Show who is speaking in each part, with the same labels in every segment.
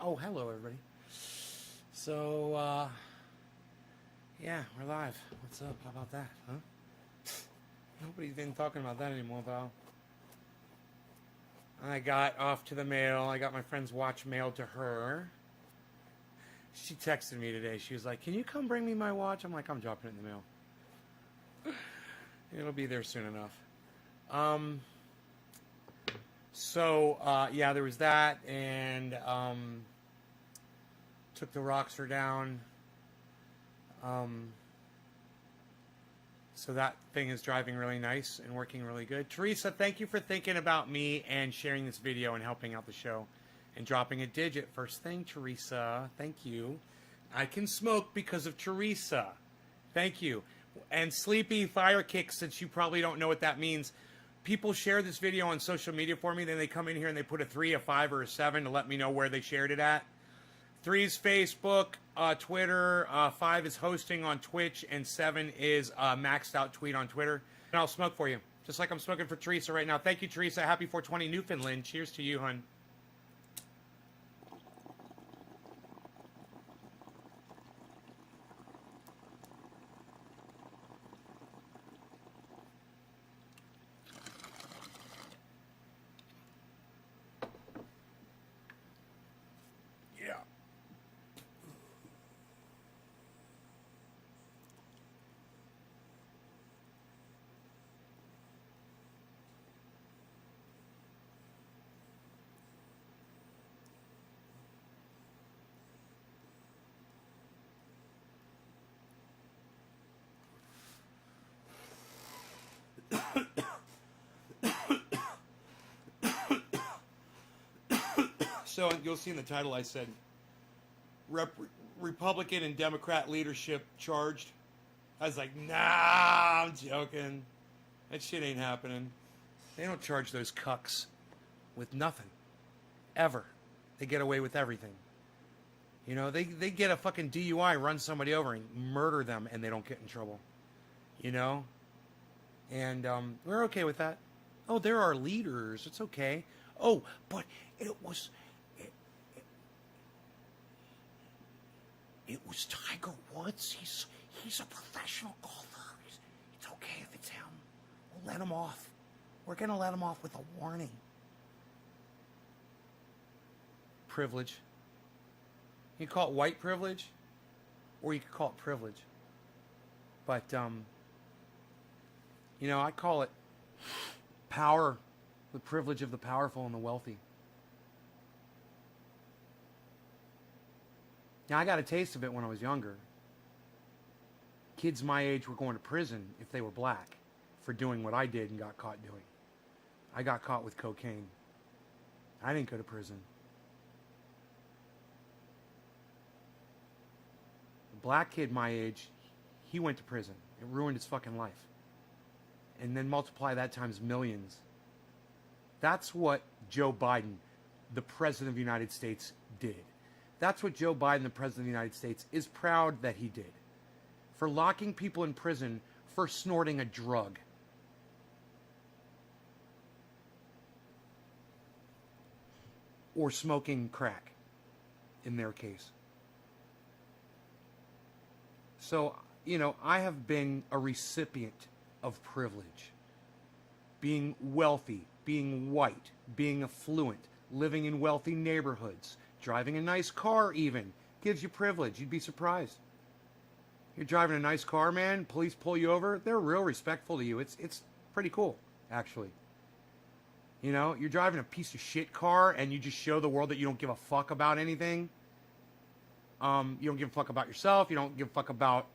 Speaker 1: Oh, hello, everybody. So, yeah, we're live. What's up? How about that, huh? Nobody's been talking about that anymore, pal. I got off to the mail. I got my friend's watch mailed to her. She texted me today. She was like, can you come bring me my watch? I'm like, I'm dropping it in the mail. It'll be there soon enough. Yeah, there was that, and took the Rockster down. So that thing is driving really nice and working really good. Teresa, thank you for thinking about me and sharing this video and helping out the show and dropping a digit. First thing, Teresa, thank you. I can smoke because of Teresa. Thank you. And Sleepy Fire Kick, since you probably don't know what that means, people share this video on social media for me, then they come in here and they put a 3, a 5, or a 7 to let me know where they shared it at. 3 is Facebook, Twitter, 5 is hosting on Twitch, and 7 is maxed out tweet on Twitter. And I'll smoke for you, just like I'm smoking for Teresa right now. Thank you, Teresa. Happy 420 Newfoundland. Cheers to you, hun. Yeah. So you'll see in the title I said Republican and Democrat leadership charged. I was like, nah, I'm joking. That shit ain't happening. They don't charge those cucks with nothing. Ever. They get away with everything. You know, they get a fucking DUI, run somebody over and murder them, and they don't get in trouble. You know? And we're okay with that. Oh, there are leaders. It's okay. Oh, but it was... It was Tiger Woods. He's a professional golfer. It's okay if it's him. We'll let him off. We're going to let him off with a warning. Privilege. You can call it white privilege, or you could call it privilege. But, you know, I call it power, the privilege of the powerful and the wealthy. Now, I got a taste of it when I was younger. Kids my age were going to prison if they were black for doing what I did and got caught doing. I got caught with cocaine. I didn't go to prison. The black kid my age, he went to prison. It ruined his fucking life. And then multiply that times millions. That's what Joe Biden, the President of the United States, did. That's what Joe Biden, the President of the United States, is proud that he did. For locking people in prison for snorting a drug. Or smoking crack, in their case. So, you know, I have been a recipient of privilege. Being wealthy, being white, being affluent, living in wealthy neighborhoods, driving a nice car even, gives you privilege. You'd be surprised. You're driving a nice car, man, police pull you over, they're real respectful to you. It's pretty cool, actually. You know, you're driving a piece of shit car and you just show the world that you don't give a fuck about anything. You don't give a fuck about yourself. You don't give a fuck about,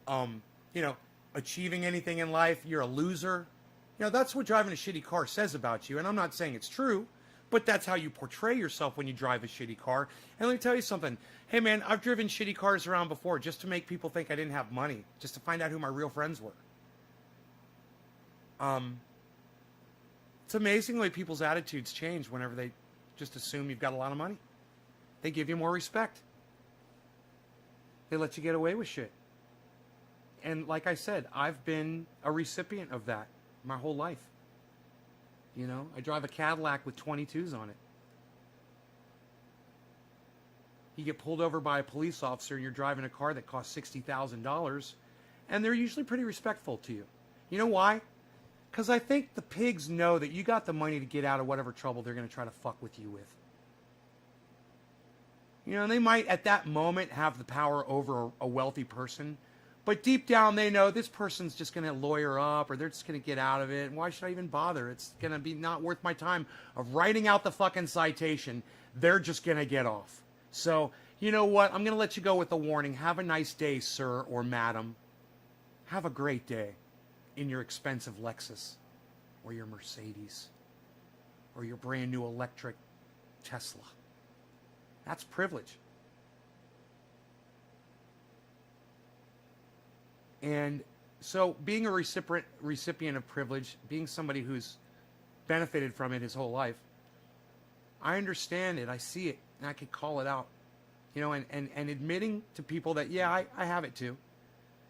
Speaker 1: you know, achieving anything in life. You're a loser. You know, that's what driving a shitty car says about you. And I'm not saying it's true, but that's how you portray yourself when you drive a shitty car. And let me tell you something. Hey, man, I've driven shitty cars around before just to make people think I didn't have money, just to find out who my real friends were. It's amazing the way people's attitudes change whenever they just assume you've got a lot of money. They give you more respect. They let you get away with shit. And like I said, I've been a recipient of that my whole life. You know, I drive a Cadillac with 22s on it. You get pulled over by a police officer and you're driving a car that costs $60,000, and they're usually pretty respectful to you. You know why? Because I think the pigs know that you got the money to get out of whatever trouble they're going to try to fuck with you with. You know, they might at that moment have the power over a wealthy person, but deep down they know this person's just going to lawyer up, or they're just going to get out of it. And why should I even bother? It's going to be not worth my time of writing out the fucking citation. They're just going to get off. So, you know what? I'm going to let you go with a warning. Have a nice day, sir or madam. Have a great day in your expensive Lexus or your Mercedes or your brand new electric Tesla. That's privilege. And so being a recipient of privilege, being somebody who's benefited from it his whole life, I understand it, I see it, and I can call it out. You know, and admitting to people that, yeah, I have it too.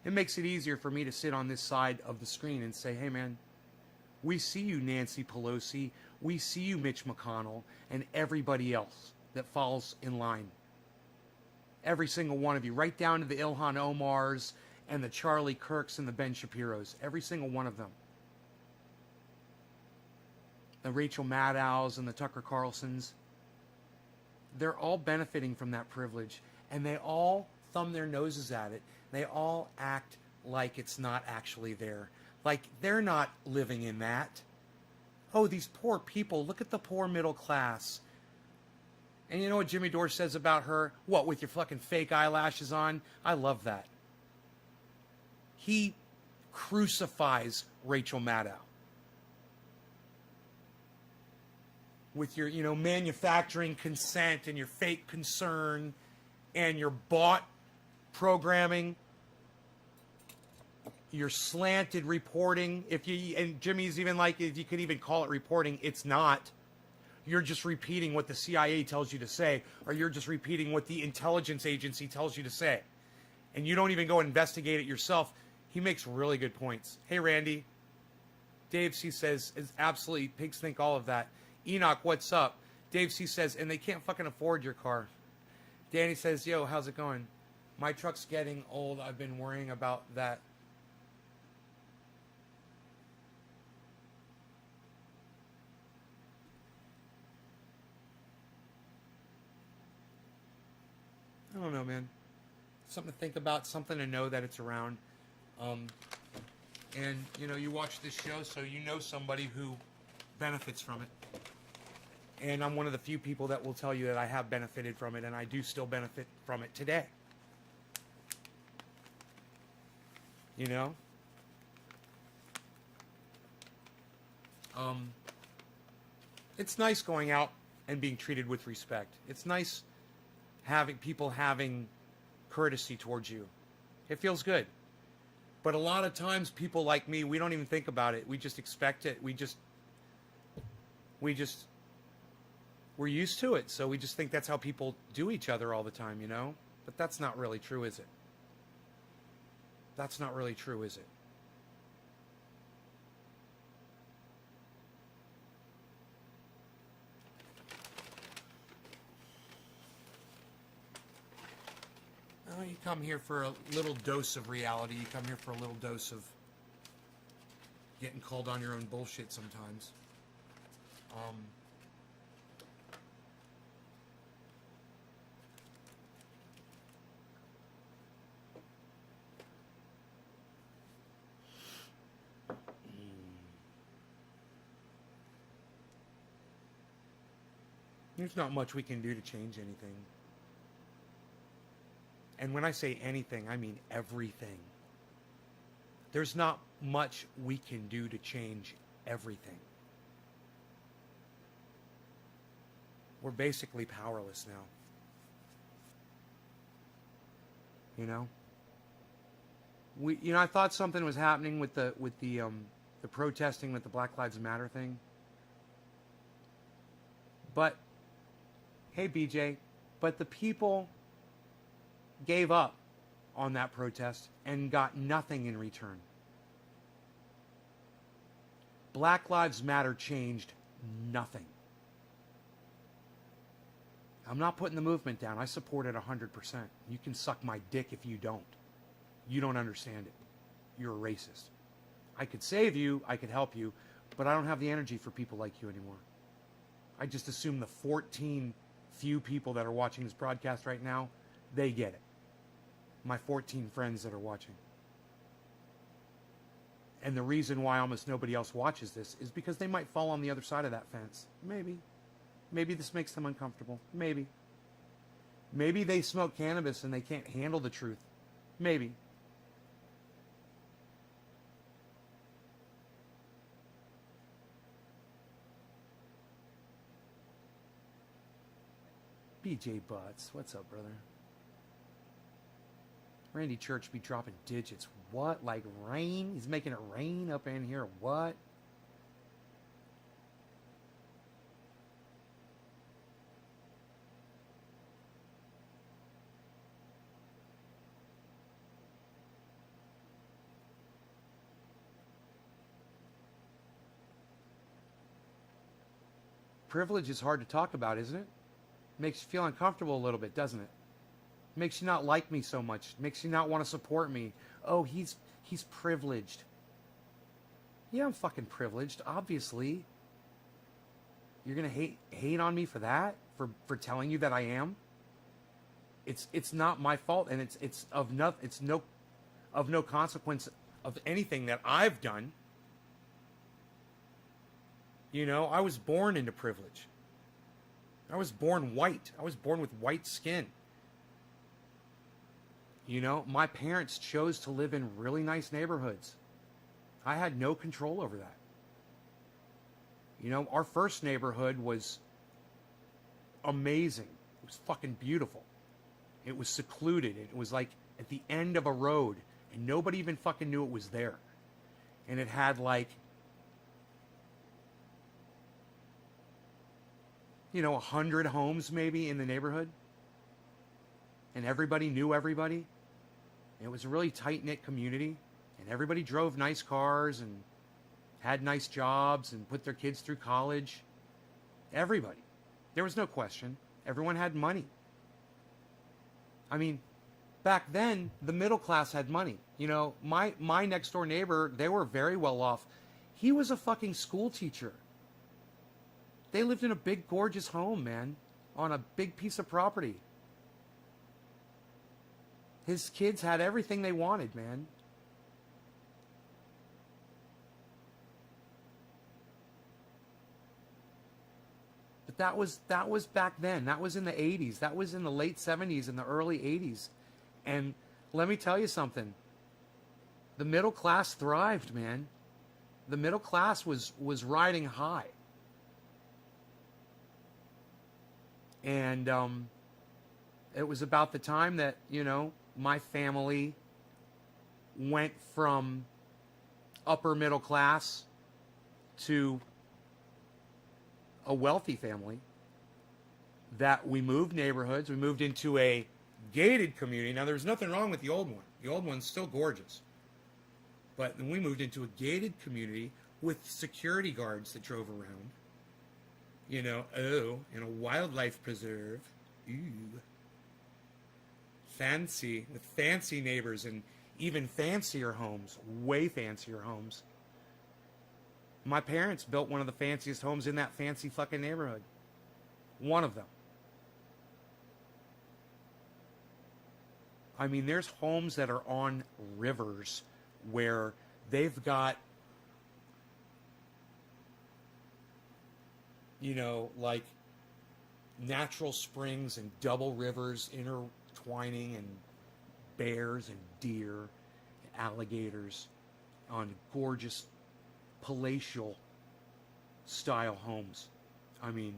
Speaker 1: It makes it easier for me to sit on this side of the screen and say, hey man, we see you, Nancy Pelosi, we see you, Mitch McConnell, and everybody else that falls in line. Every single one of you, right down to the Ilhan Omars and the Charlie Kirks and the Ben Shapiros. Every single one of them. The Rachel Maddows and the Tucker Carlsons. They're all benefiting from that privilege, and they all thumb their noses at it. They all act like it's not actually there. Like they're not living in that. Oh, these poor people. Look at the poor middle class. And you know what Jimmy Dore says about her? What, with your fucking fake eyelashes on? I love that. He crucifies Rachel Maddow. With your, you know, manufacturing consent and your fake concern and your bought programming, your slanted reporting. And Jimmy's even like, if you could even call it reporting, it's not. You're just repeating what the CIA tells you to say, or you're just repeating what the intelligence agency tells you to say. And you don't even go investigate it yourself. He makes really good points. Hey, Randy. Dave C says, is absolutely, pigs think all of that. Enoch, what's up? Dave C says, and they can't fucking afford your car. Danny says, yo, how's it going? My truck's getting old. I've been worrying about that. I don't know, man. Something to think about, something to know that it's around. And, you know, you watch this show, so you know somebody who benefits from it. And I'm one of the few people that will tell you that I have benefited from it, and I do still benefit from it today. You know? It's nice going out and being treated with respect. It's nice having people having courtesy towards you. It feels good. But a lot of times people like me, we don't even think about it. We just expect it. We're used to it. So we just think that's how people do each other all the time, you know? But that's not really true, is it? That's not really true, is it? Oh, you come here for a little dose of reality. You come here for a little dose of getting called on your own bullshit sometimes. There's not much we can do to change anything. And when I say anything, I mean everything. There's not much we can do to change everything. We're basically powerless now. You know? I thought something was happening with the protesting with the Black Lives Matter thing. But hey, BJ, but the people gave up on that protest and got nothing in return. Black Lives Matter changed nothing. I'm not putting the movement down. I support it 100%. You can suck my dick if you don't. You don't understand it. You're a racist. I could save you, I could help you, but I don't have the energy for people like you anymore. I just assume the 14 few people that are watching this broadcast right now, they get it. My 14 friends that are watching. And the reason why almost nobody else watches this is because they might fall on the other side of that fence. Maybe. Maybe this makes them uncomfortable. Maybe. Maybe they smoke cannabis and they can't handle the truth. Maybe. BJ Butts, what's up, brother? Randy Church be dropping digits. What? Like rain? He's making it rain up in here. What? Privilege is hard to talk about, isn't it? Makes you feel uncomfortable a little bit, doesn't it? Makes you not like me so much. Makes you not want to support me. Oh, he's privileged. Yeah, I'm fucking privileged, obviously. You're gonna hate on me for that? For telling you that I am? It's not my fault, and it's of no consequence of anything that I've done. You know, I was born into privilege. I was born white. I was born with white skin. You know, my parents chose to live in really nice neighborhoods. I had no control over that. You know, our first neighborhood was amazing. It was fucking beautiful. It was secluded. It was like at the end of a road, and nobody even fucking knew it was there. And it had like, 100 homes maybe in the neighborhood. And everybody knew everybody. And it was a really tight-knit community. And everybody drove nice cars and had nice jobs and put their kids through college. Everybody. There was no question. Everyone had money. I mean, back then, the middle class had money. You know, my next-door neighbor, they were very well off. He was a fucking school teacher. They lived in a big, gorgeous home, man, on a big piece of property. His kids had everything they wanted, man. But that was back then. That was in the 80s. That was in the late 70s and the early 80s. And let me tell you something. The middle class thrived, man. The middle class was riding high. And it was about the time that, my family went from upper middle class to a wealthy family, that we moved neighborhoods. We moved into a gated community. Now, there's nothing wrong with the old one. The old one's still gorgeous. But then we moved into a gated community with security guards that drove around. In a wildlife preserve. Ooh. Fancy, with fancy neighbors and even fancier homes, way fancier homes. My parents built one of the fanciest homes in that fancy fucking neighborhood. One of them. I mean, there's homes that are on rivers where they've got, like natural springs and double rivers intertwining, and bears and deer and alligators on gorgeous palatial style homes. I mean,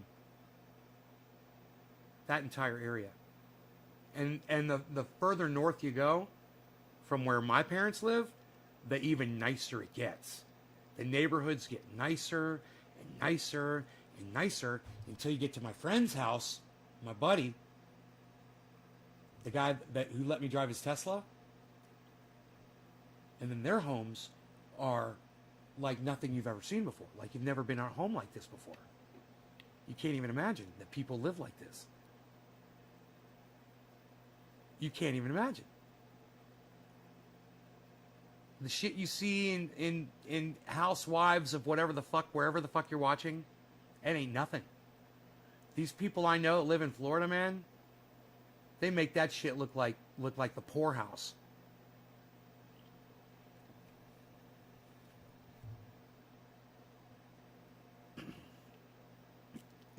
Speaker 1: that entire area. And the further north you go from where my parents live, the even nicer it gets. The neighborhoods get nicer and nicer and nicer until you get to my friend's house, my buddy, the guy who let me drive his Tesla. And then their homes are like nothing you've ever seen before. Like you've never been at a home like this before. You can't even imagine that people live like this. You can't even imagine. The shit you see in Housewives of whatever the fuck, wherever the fuck you're watching, it ain't nothing. These people I know that live in Florida, man, they make that shit look like the poorhouse.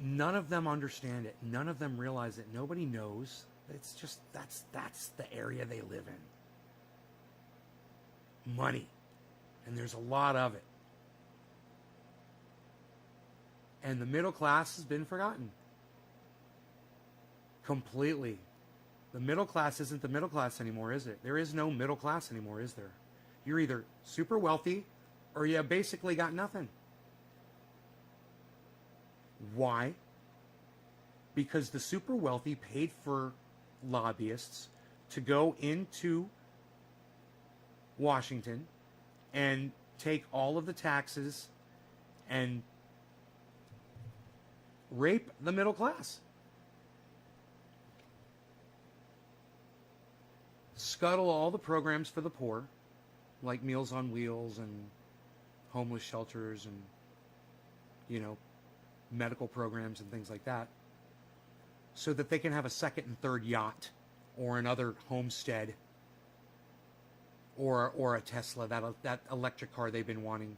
Speaker 1: None of them understand it. None of them realize it. Nobody knows. It's just that's the area they live in. Money. And there's a lot of it. And the middle class has been forgotten. Completely. The middle class isn't the middle class anymore, is it? There is no middle class anymore, is there? You're either super wealthy or you basically got nothing. Why? Because the super wealthy paid for lobbyists to go into Washington and take all of the taxes and rape the middle class. Scuttle all the programs for the poor, like Meals on Wheels and homeless shelters and, medical programs and things like that, so that they can have a second and third yacht or another homestead or a Tesla, that electric car they've been wanting.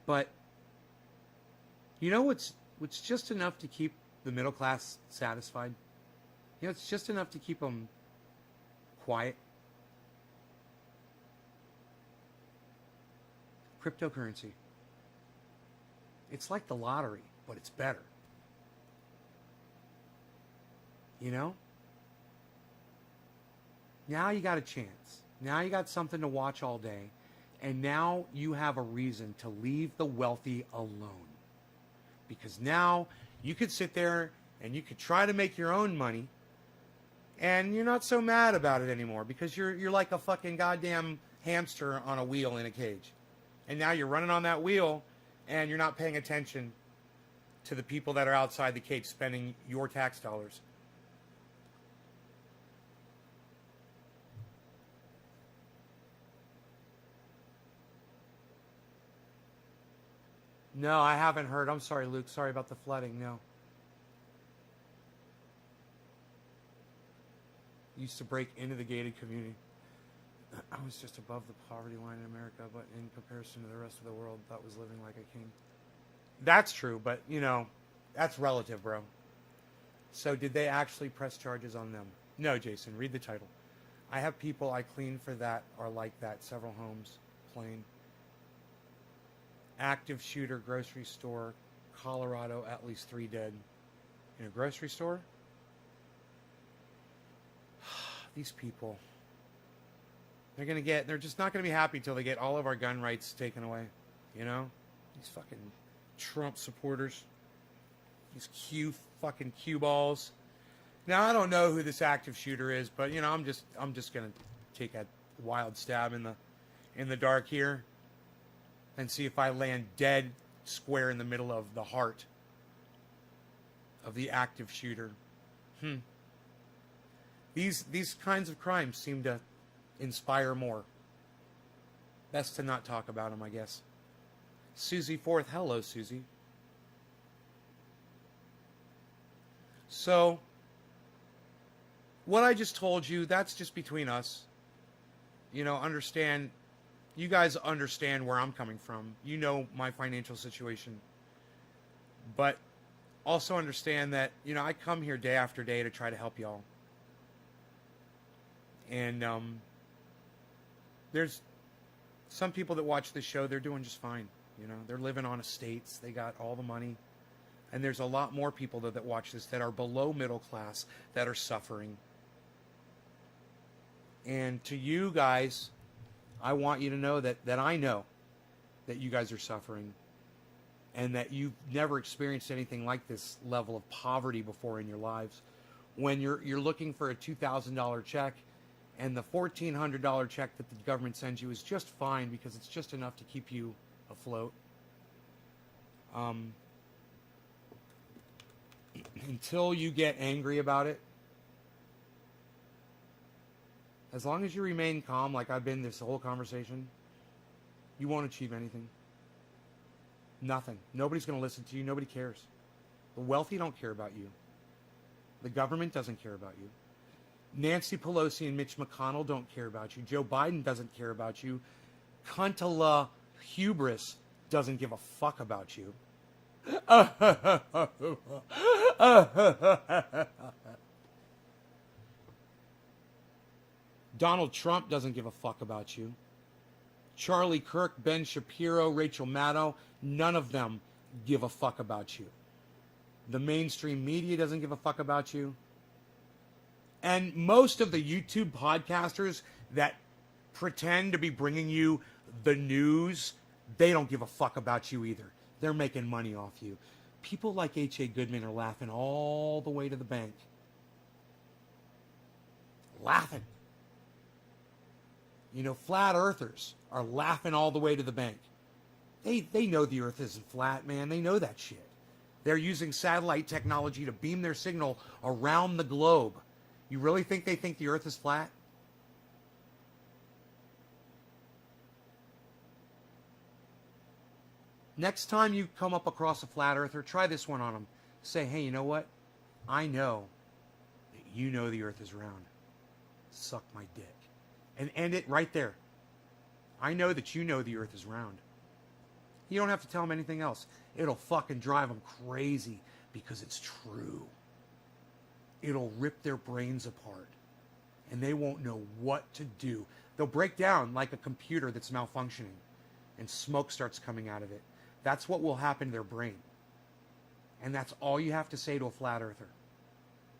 Speaker 1: But you know what's just enough to keep the middle class satisfied? It's just enough to keep them quiet. Cryptocurrency. It's like the lottery, but it's better. Now you got a chance. Now you got something to watch all day. And now you have a reason to leave the wealthy alone. Because now you could sit there and you could try to make your own money. And you're not so mad about it anymore. Because you're like a fucking goddamn hamster on a wheel in a cage. And now you're running on that wheel and you're not paying attention to the people that are outside the cage spending your tax dollars. No, I haven't heard. I'm sorry, Luke. Sorry about the flooding. No. Used to break into the gated community. I was just above the poverty line in America, but in comparison to the rest of the world, that was living like a king. That's true, but, that's relative, bro. So did they actually press charges on them? No, Jason, read the title. I have people I clean for that are like that. Several homes, plain. Active shooter, grocery store, Colorado, at least 3 dead. In a grocery store? These people. They're just not going to be happy till they get all of our gun rights taken away. These fucking Trump supporters. These fucking cue balls. Now, I don't know who this active shooter is, but, I'm just going to take a wild stab in the dark here and see if I land dead square in the middle of the heart of the active shooter. These kinds of crimes seem to inspire more. Best to not talk about them, I guess. Susie Forth. Hello, Susie. So, what I just told you, that's just between us. Understand. You guys understand where I'm coming from. You know my financial situation. But also understand that, I come here day after day to try to help y'all. And, there's some people that watch this show, they're doing just fine. They're living on estates. They got all the money. And there's a lot more people that watch this that are below middle class that are suffering. And to you guys, I want you to know that I know that you guys are suffering and that you've never experienced anything like this level of poverty before in your lives. When you're looking for a $2,000 check, and the $1,400 check that the government sends you is just fine because it's just enough to keep you afloat. until you get angry about it, as long as you remain calm, like I've been this whole conversation, you won't achieve anything. Nothing. Nobody's going to listen to you. Nobody cares. The wealthy don't care about you. The government doesn't care about you. Nancy Pelosi and Mitch McConnell don't care about you. Joe Biden doesn't care about you. Cuntala hubris doesn't give a fuck about you. Donald Trump doesn't give a fuck about you. Charlie Kirk, Ben Shapiro, Rachel Maddow, none of them give a fuck about you. The mainstream media doesn't give a fuck about you. And most of the YouTube podcasters that pretend to be bringing you the news, they don't give a fuck about you either. They're making money off you. People like H.A. Goodman are laughing all the way to the bank. Laughing. You know, flat earthers are laughing all the way to the bank. They know the earth isn't flat, man. They know that shit. They're using satellite technology to beam their signal around the globe. You really think they think the earth is flat? Next time you come up across a flat earther, try this one on them. Say, hey, you know what? I know that you know the earth is round. Suck my dick. And end it right there. I know that you know the earth is round. You don't have to tell them anything else. It'll fucking drive them crazy because it's true. It'll rip their brains apart. And they won't know what to do. They'll break down like a computer that's malfunctioning. And smoke starts coming out of it. That's what will happen to their brain. And that's all you have to say to a flat earther.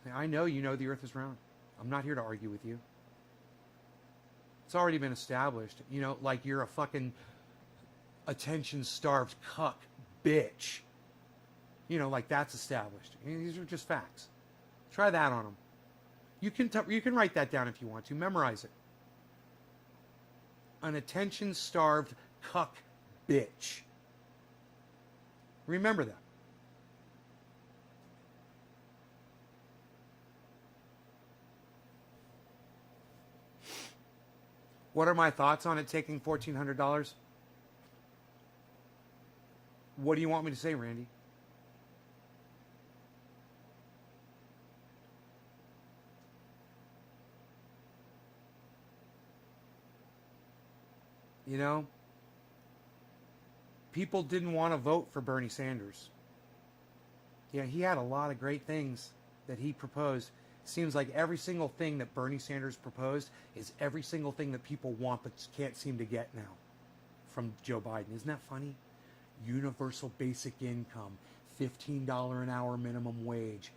Speaker 1: Say, I know you know the earth is round. I'm not here to argue with you. It's already been established. You know, like you're a fucking attention-starved cuck bitch. You know, like that's established. These are just facts. Try that on them. You can write that down if you want to. Memorize it. An attention-starved cuck bitch. Remember that. What are my thoughts on it taking $1,400? What do you want me to say, Randy? You know, people didn't want to vote for Bernie Sanders. Yeah, he had a lot of great things that he proposed. Seems like every single thing that Bernie Sanders proposed is every single thing that people want but can't seem to get now from Joe Biden. Isn't that funny? Universal basic income, $15 an hour minimum wage,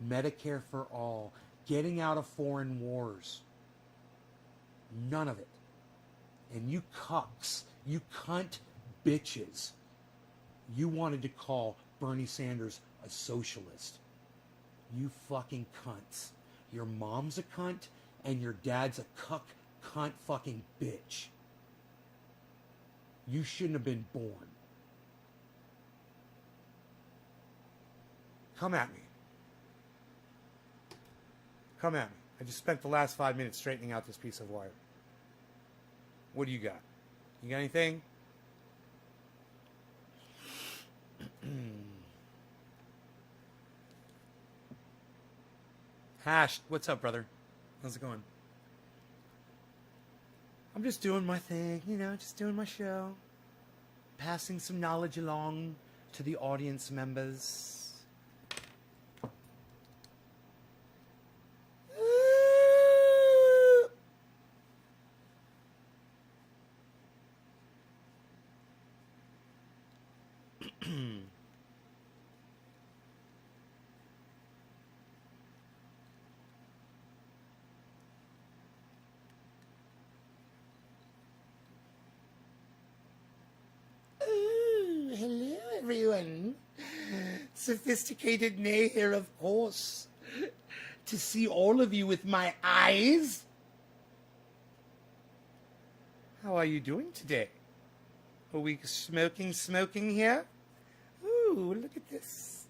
Speaker 1: Medicare for all, getting out of foreign wars. None of it. And you cucks, you cunt bitches, you wanted to call Bernie Sanders a socialist. You fucking cunts. Your mom's a cunt and your dad's a cunt fucking bitch. You shouldn't have been born. Come at me. Come at me. I just spent the last 5 minutes straightening out this piece of wire. What do you got? You got anything? Hash, what's up, brother? How's it going? I'm just doing my thing, you know, just doing my show. Passing some knowledge along to the audience members. Hello, everyone. Sophisticated Nay here, of course. To see all of you with my eyes. How are you doing today? Are we smoking here? Ooh, look at this.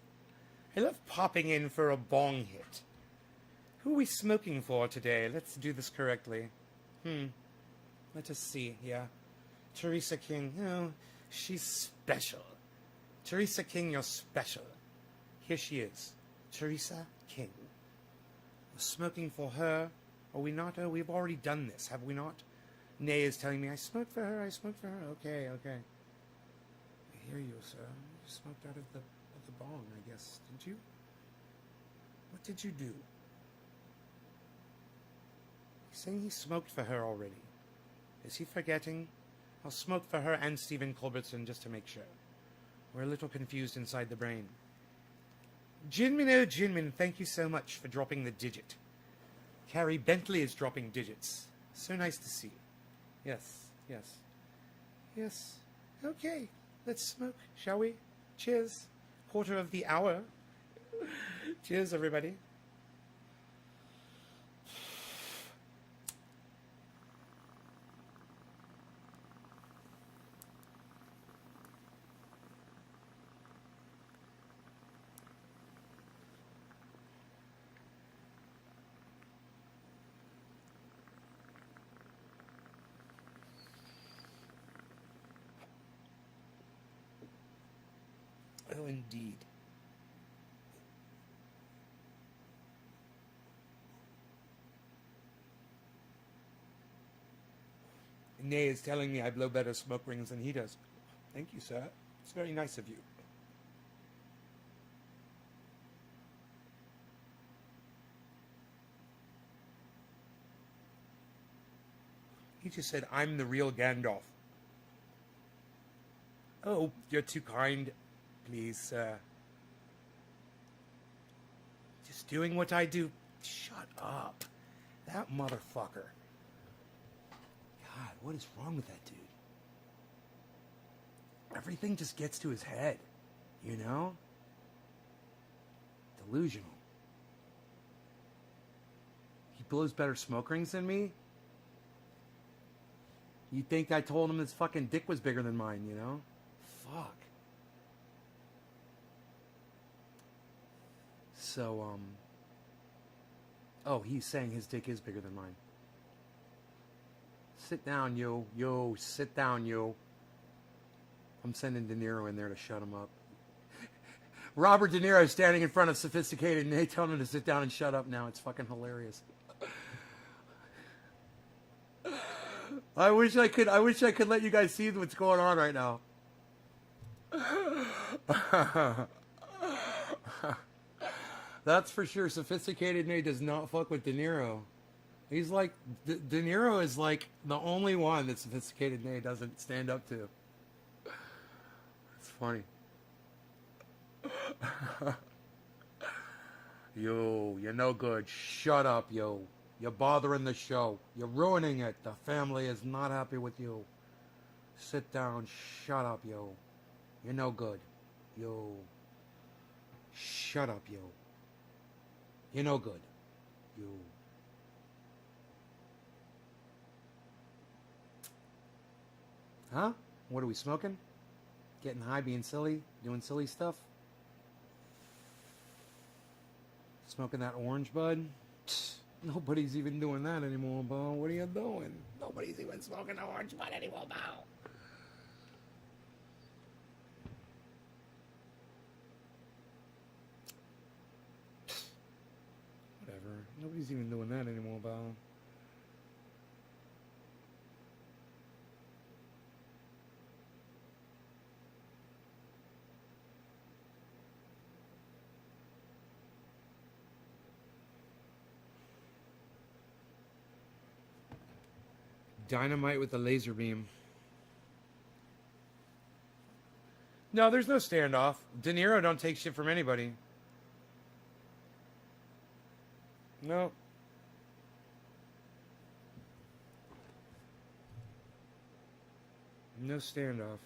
Speaker 1: I love popping in for a bong hit. Who are we smoking for today? Let's do this correctly. Let us see. Yeah. Teresa King. Oh, she's special. Teresa King, you're special. Here she is. Teresa King. We're smoking for her. Are we not? Oh, we've already done this, have we not? Nay is telling me, I smoked for her, I smoked for her. Okay, okay. I hear you, sir. You smoked out of the bong, I guess. Did you? What did you do? He's saying he smoked for her already. Is he forgetting? I'll smoke for her and Stephen Culbertson just to make sure. We're a little confused inside the brain. Jinmin, oh Jinmin, thank you so much for dropping the digit. Carrie Bentley is dropping digits. So nice to see. Yes, yes. Yes. Okay, let's smoke, shall we? Cheers. Quarter of the hour. Cheers, everybody. Oh, indeed. Nay is telling me I blow better smoke rings than he does. Thank you, sir. It's very nice of you. He just said, I'm the real Gandalf. Oh, you're too kind. Please, sir. Just doing what I do. Shut up. That motherfucker. God, what is wrong with that dude? Everything just gets to his head, you know? Delusional. He blows better smoke rings than me? You'd think I told him his fucking dick was bigger than mine, you know? Fuck. So, oh, he's saying his dick is bigger than mine. Sit down, yo. Yo, sit down, yo. I'm sending De Niro in there to shut him up. Robert De Niro standing in front of Sophisticated, and they tell him to sit down and shut up now. It's fucking hilarious. I wish I could let you guys see what's going on right now. That's for sure. Sophisticated Nate does not fuck with De Niro. He's like, De Niro is like the only one that Sophisticated Nate doesn't stand up to. It's funny. Yo, you're no good. Shut up, yo. You're bothering the show. You're ruining it. The family is not happy with you. Sit down. Shut up, yo. You're no good. Yo. Shut up, yo. You're no good. Yo. Huh? What are we smoking? Getting high, being silly? Doing silly stuff? Smoking that orange bud? Nobody's even doing that anymore, Bo. What are you doing? Nobody's even smoking the orange bud anymore, Bo. Whatever. Nobody's even doing that anymore, Bo. Dynamite with a laser beam. No, there's no standoff. De Niro don't take shit from anybody. No. No standoff.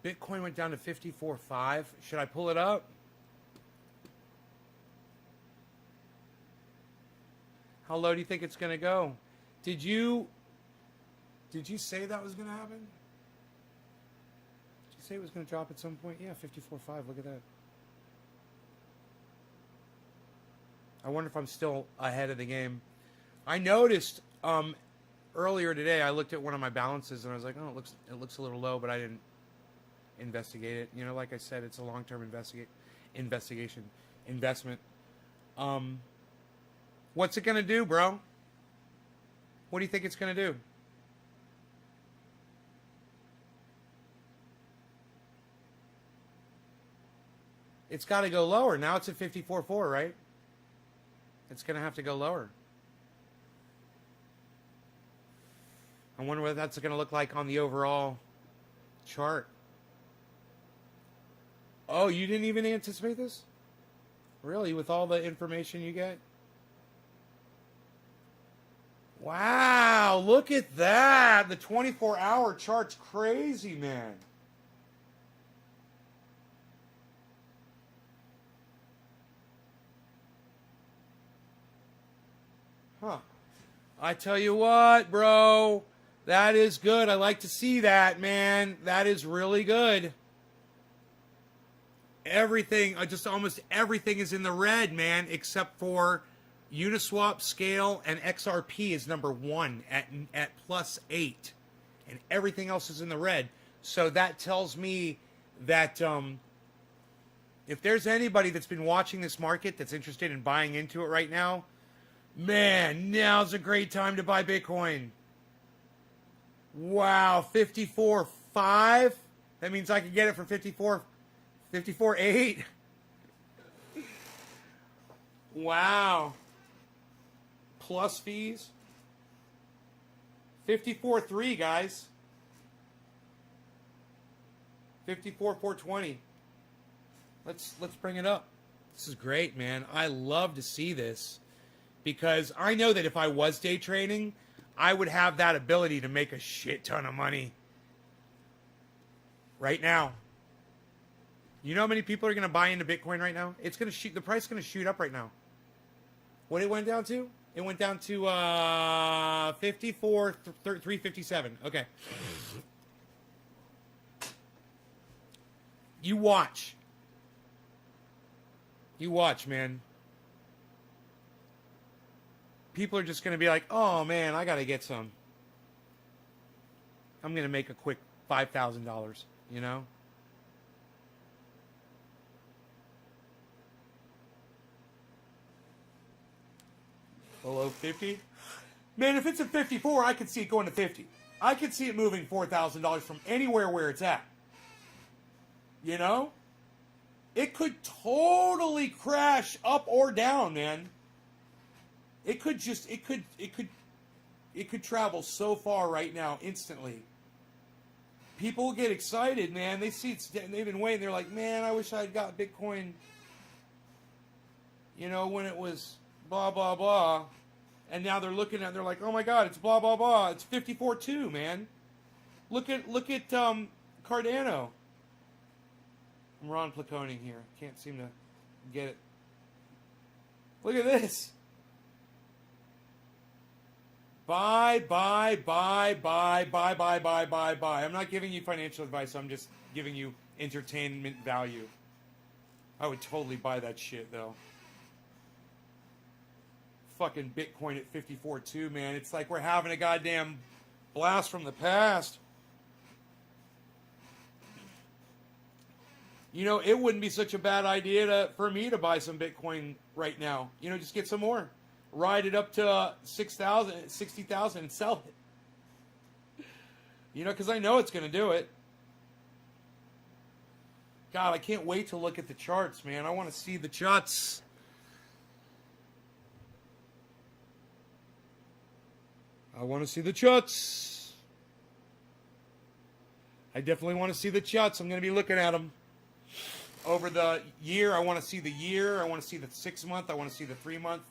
Speaker 1: Bitcoin went down to 54.5. Should I pull it up? How low do you think it's going to go? Did you say that was going to happen? Did you say it was going to drop at some point? Yeah, 54.5. Look at that. I wonder if I'm still ahead of the game. I noticed earlier today, I looked at one of my balances and I was like, oh, it looks a little low, but I didn't investigate it. You know, like I said, it's a long-term investment. What's it going to do, bro? What do you think it's going to do? It's got to go lower. Now it's at 54.4, right? It's going to have to go lower. I wonder what that's going to look like on the overall chart. Oh, you didn't even anticipate this? Really? With all the information you get? Wow, look at that. The 24-hour chart's crazy, man. Huh. I tell you what, bro. That is good. I like to see that, man. That is really good. Everything, just almost everything is in the red, man, except for Uniswap, Scale, and XRP is number 1 at +8. And everything else is in the red. So that tells me that if there's anybody that's been watching this market that's interested in buying into it right now, man, now's a great time to buy Bitcoin. Wow, 54.5? That means I could get it for 54.8? Wow. Plus fees. 54.3, guys. 54.420. Let's bring it up. This is great, man. I love to see this because I know that if I was day trading, I would have that ability to make a shit ton of money right now. You know how many people are going to buy into Bitcoin right now? It's going to shoot. The price is going to shoot up right now. What it went down to? It went down to 357. Okay. You watch. You watch, man. People are just going to be like, oh, man, I got to get some. I'm going to make a quick $5,000, you know? Below 50? Man, if it's at 54, I could see it going to 50. I could see it moving $4,000 from anywhere where it's at. You know? It could totally crash up or down, man. It could travel so far right now, instantly. People get excited, man. They see it's, they've been waiting. They're like, man, I wish I'd got Bitcoin, you know, when it was blah, blah, blah. And now they're looking at it, they're like, oh my God, it's blah, blah, blah. It's 54.2, man. Look at Cardano. I'm Ron Placoning here. Can't seem to get it. Look at this. Buy. I'm not giving you financial advice. I'm just giving you entertainment value. I would totally buy that shit, though. Fucking Bitcoin at 54.2, man. It's like we're having a goddamn blast from the past. You know, it wouldn't be such a bad idea for me to buy some Bitcoin right now. You know, just get some more. Ride it up to 6,000, 60,000 and sell it. You know, because I know it's going to do it. God, I can't wait to look at the charts, man. I want to see the charts. I want to see the charts. I definitely want to see the charts. I'm going to be looking at them. Over the year, I want to see the year. I want to see the 6 month. I want to see the 3 month.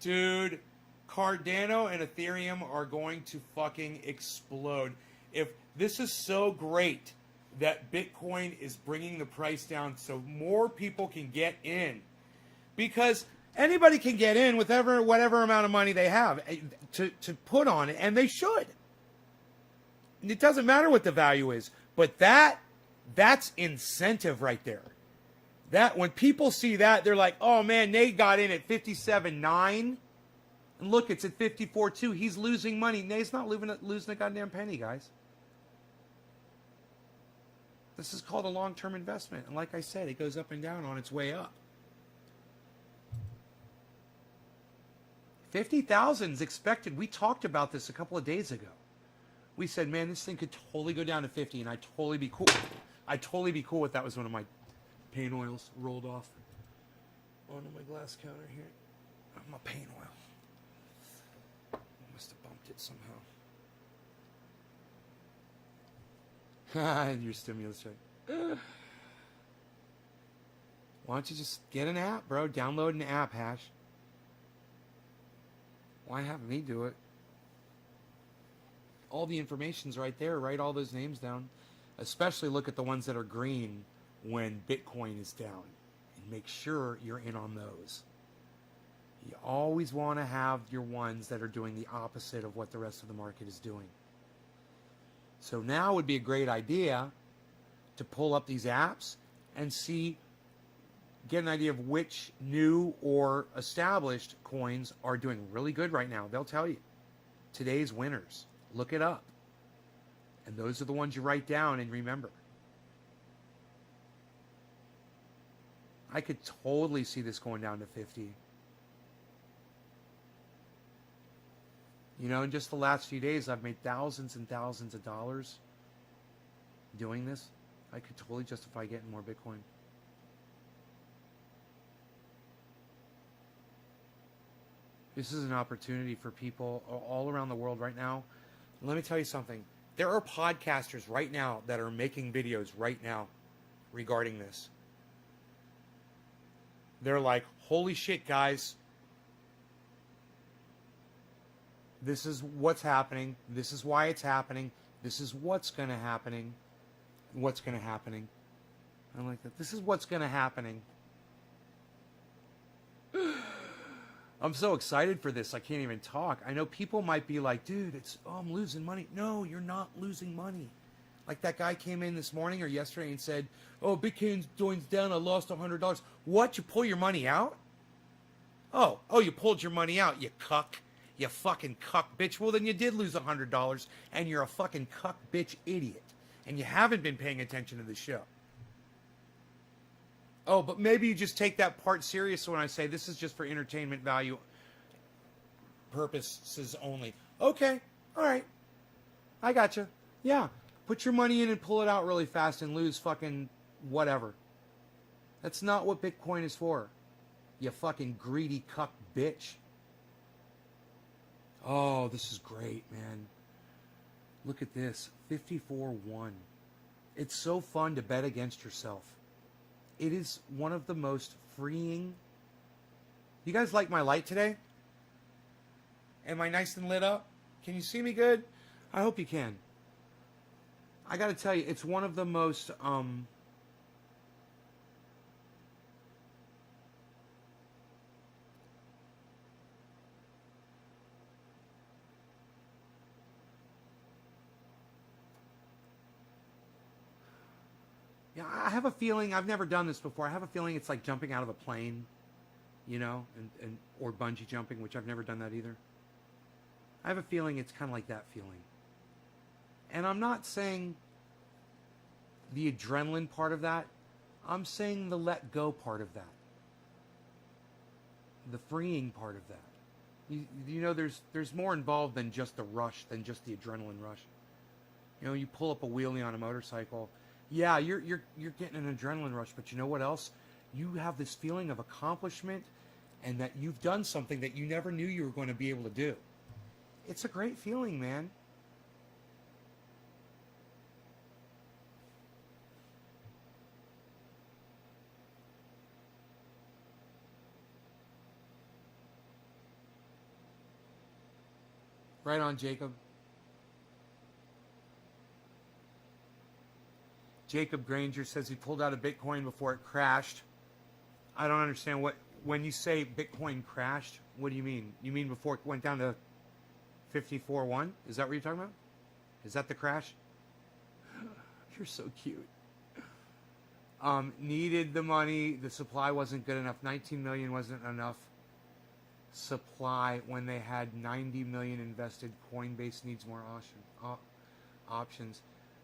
Speaker 1: Dude, Cardano and Ethereum are going to fucking explode. If this is so great that Bitcoin is bringing the price down so more people can get in. Because Anybody can get in with whatever amount of money they have to put on it, and they should. It doesn't matter what the value is, but that's incentive right there. That when people see that, they're like, oh man, Nate got in at 57.9. And look, it's at 54.2. He's losing money. Nate's not losing a goddamn penny, guys. This is called a long-term investment. And like I said, it goes up and down on its way up. 50,000 is expected. We talked about this a couple of days ago. We said, man, this thing could totally go down to 50, and I'd totally be cool. I'd totally be cool if that was one of my paint oils rolled off onto my glass counter here. My paint oil. I must have bumped it somehow. Your stimulus check. Why don't you just get an app, bro? Download an app, Hash. Why have me do it? All the information's right there. Write all those names down. Especially look at the ones that are green when Bitcoin is down. And make sure you're in on those. You always want to have your ones that are doing the opposite of what the rest of the market is doing. So now would be a great idea to pull up these apps and get an idea of which new or established coins are doing really good right now. They'll tell you. Today's winners. Look it up. And those are the ones you write down and remember. I could totally see this going down to 50. You know, in just the last few days, I've made thousands and thousands of dollars doing this. I could totally justify getting more Bitcoin. This is an opportunity for people all around the world right now. Let me tell you something. There are podcasters right now that are making videos right now regarding this. They're like, holy shit, guys. This is what's happening. This is why it's happening. This is what's going to happening. What's going to happening. I like that. This is what's going to happening. I'm so excited for this. I can't even talk. I know people might be like, dude, I'm losing money. No, you're not losing money. Like that guy came in this morning or yesterday and said, oh, Bitcoin's going down. I lost $100. What? You pull your money out? Oh, you pulled your money out, you cuck. You fucking cuck bitch. Well, then you did lose $100 and you're a fucking cuck bitch idiot. And you haven't been paying attention to the show. Oh, but maybe you just take that part serious when I say this is just for entertainment value purposes only. Okay, all right. I gotcha. Yeah, put your money in and pull it out really fast and lose fucking whatever. That's not what Bitcoin is for. You fucking greedy cuck bitch. Oh, this is great, man. Look at this. 54-1. It's so fun to bet against yourself. It is one of the most freeing. You guys like my light today? Am I nice and lit up? Can you see me good? I hope you can. I got to tell you, it's one of the most yeah, I have a feeling, I've never done this before. I have a feeling it's like jumping out of a plane, you know, or bungee jumping, which I've never done that either. I have a feeling it's kind of like that feeling. And I'm not saying the adrenaline part of that. I'm saying the let go part of that. The freeing part of that. You know, there's more involved than just the rush, than just the adrenaline rush. You know, you pull up a wheelie on a motorcycle. Yeah, you're getting an adrenaline rush, but you know what else? You have this feeling of accomplishment and that you've done something that you never knew you were going to be able to do. It's a great feeling, man. Right on, Jacob. Jacob Granger says he pulled out a Bitcoin before it crashed. I don't understand When you say Bitcoin crashed, what do you mean? You mean before it went down to 54.1? Is that what you're talking about? Is that the crash? You're so cute. Needed the money. The supply wasn't good enough. 19 million wasn't enough supply when they had 90 million invested. Coinbase needs more options.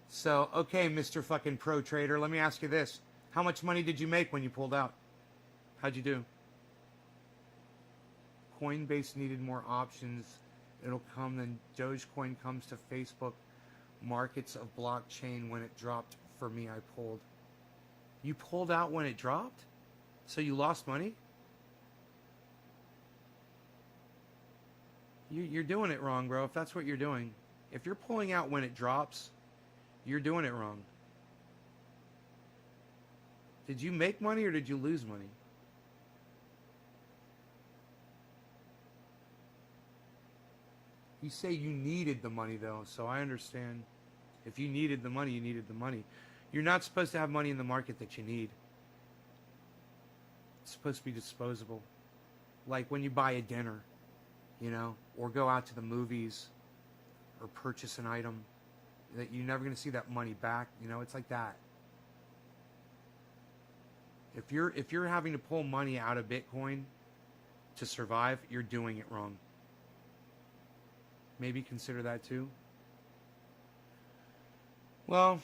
Speaker 1: So, okay, Mr. fucking pro trader, let me ask you this. How much money did you make when you pulled out? How'd you do? Coinbase needed more options. It'll come, then Dogecoin comes to Facebook markets of blockchain. When it dropped for me, I pulled. You pulled out when it dropped? So you lost money? You're doing it wrong, bro, if that's what you're doing. If you're pulling out when it drops, you're doing it wrong. Did you make money or did you lose money? You say you needed the money, though, so I understand. If you needed the money, you needed the money. You're not supposed to have money in the market that you need. It's supposed to be disposable. Like when you buy a dinner, you know, or go out to the movies, or purchase an item that you're never going to see that money back. You know, it's like that. If you're having to pull money out of Bitcoin to survive, you're doing it wrong. Maybe consider that too. Well,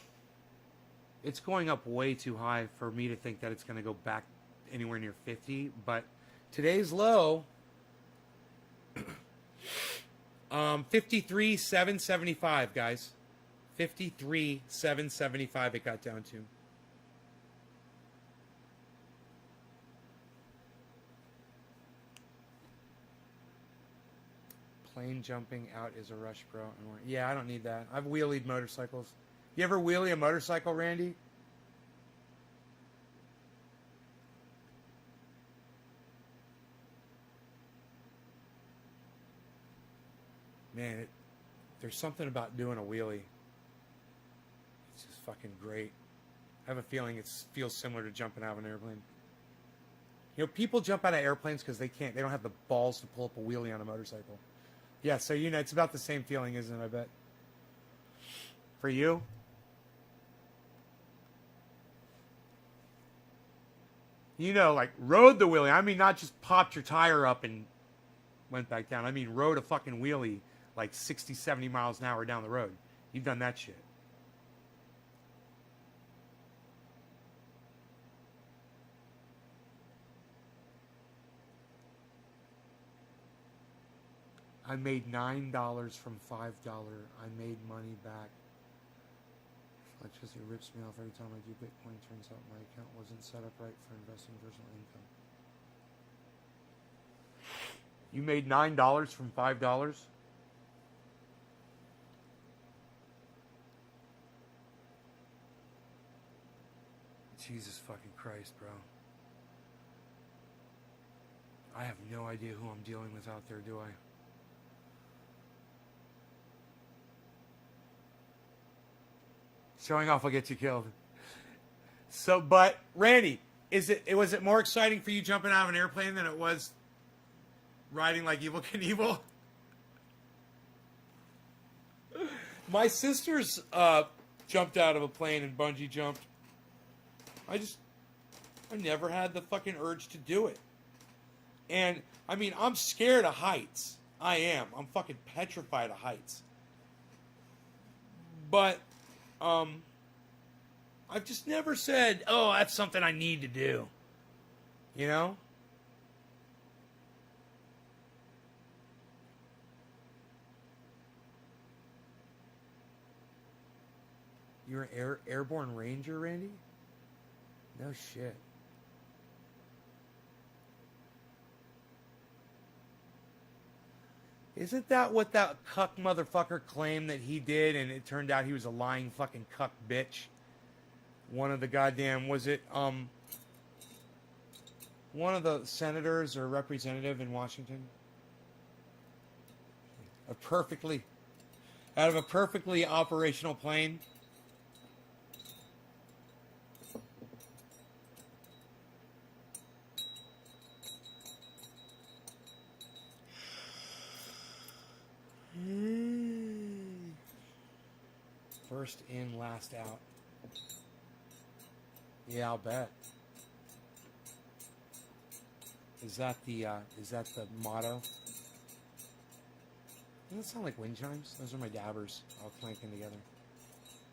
Speaker 1: it's going up way too high for me to think that it's going to go back anywhere near 50. But today's low, 53,775, guys. 53,775 it got down to. Plane jumping out is a rush, bro. Yeah, I don't need that. I've wheelied motorcycles. You ever wheelie a motorcycle, Randy? Man, there's something about doing a wheelie. It's just fucking great. I have a feeling it feels similar to jumping out of an airplane. You know, people jump out of airplanes because they don't have the balls to pull up a wheelie on a motorcycle. Yeah, so, you know, it's about the same feeling, isn't it, I bet? For you? You know, like, rode the wheelie. I mean, not just popped your tire up and went back down. I mean, rode a fucking wheelie like 60, 70 miles an hour down the road. You've done that shit. I made $9 from $5. I made money back. Electricity rips me off every time I do Bitcoin. Turns out my account wasn't set up right for investing personal income. You made $9 from $5? Jesus fucking Christ, bro. I have no idea who I'm dealing with out there, do I? Showing off will get you killed. So, but Randy, was it more exciting for you jumping out of an airplane than it was riding like Evel Knievel? My sisters jumped out of a plane and bungee jumped. I never had the fucking urge to do it. And I mean, I'm scared of heights. I am. I'm fucking petrified of heights. But I've just never said, oh, that's something I need to do. You know? You're an airborne ranger, Randy? No shit. Isn't that what that cuck motherfucker claimed that he did, and it turned out he was a lying fucking cuck bitch? One of the goddamn, was it, one of the senators or representative in Washington? Out of a perfectly operational plane? First in, last out. Yeah, I'll bet. Is that the motto? Doesn't that sound like wind chimes? Those are my dabbers all clanking together.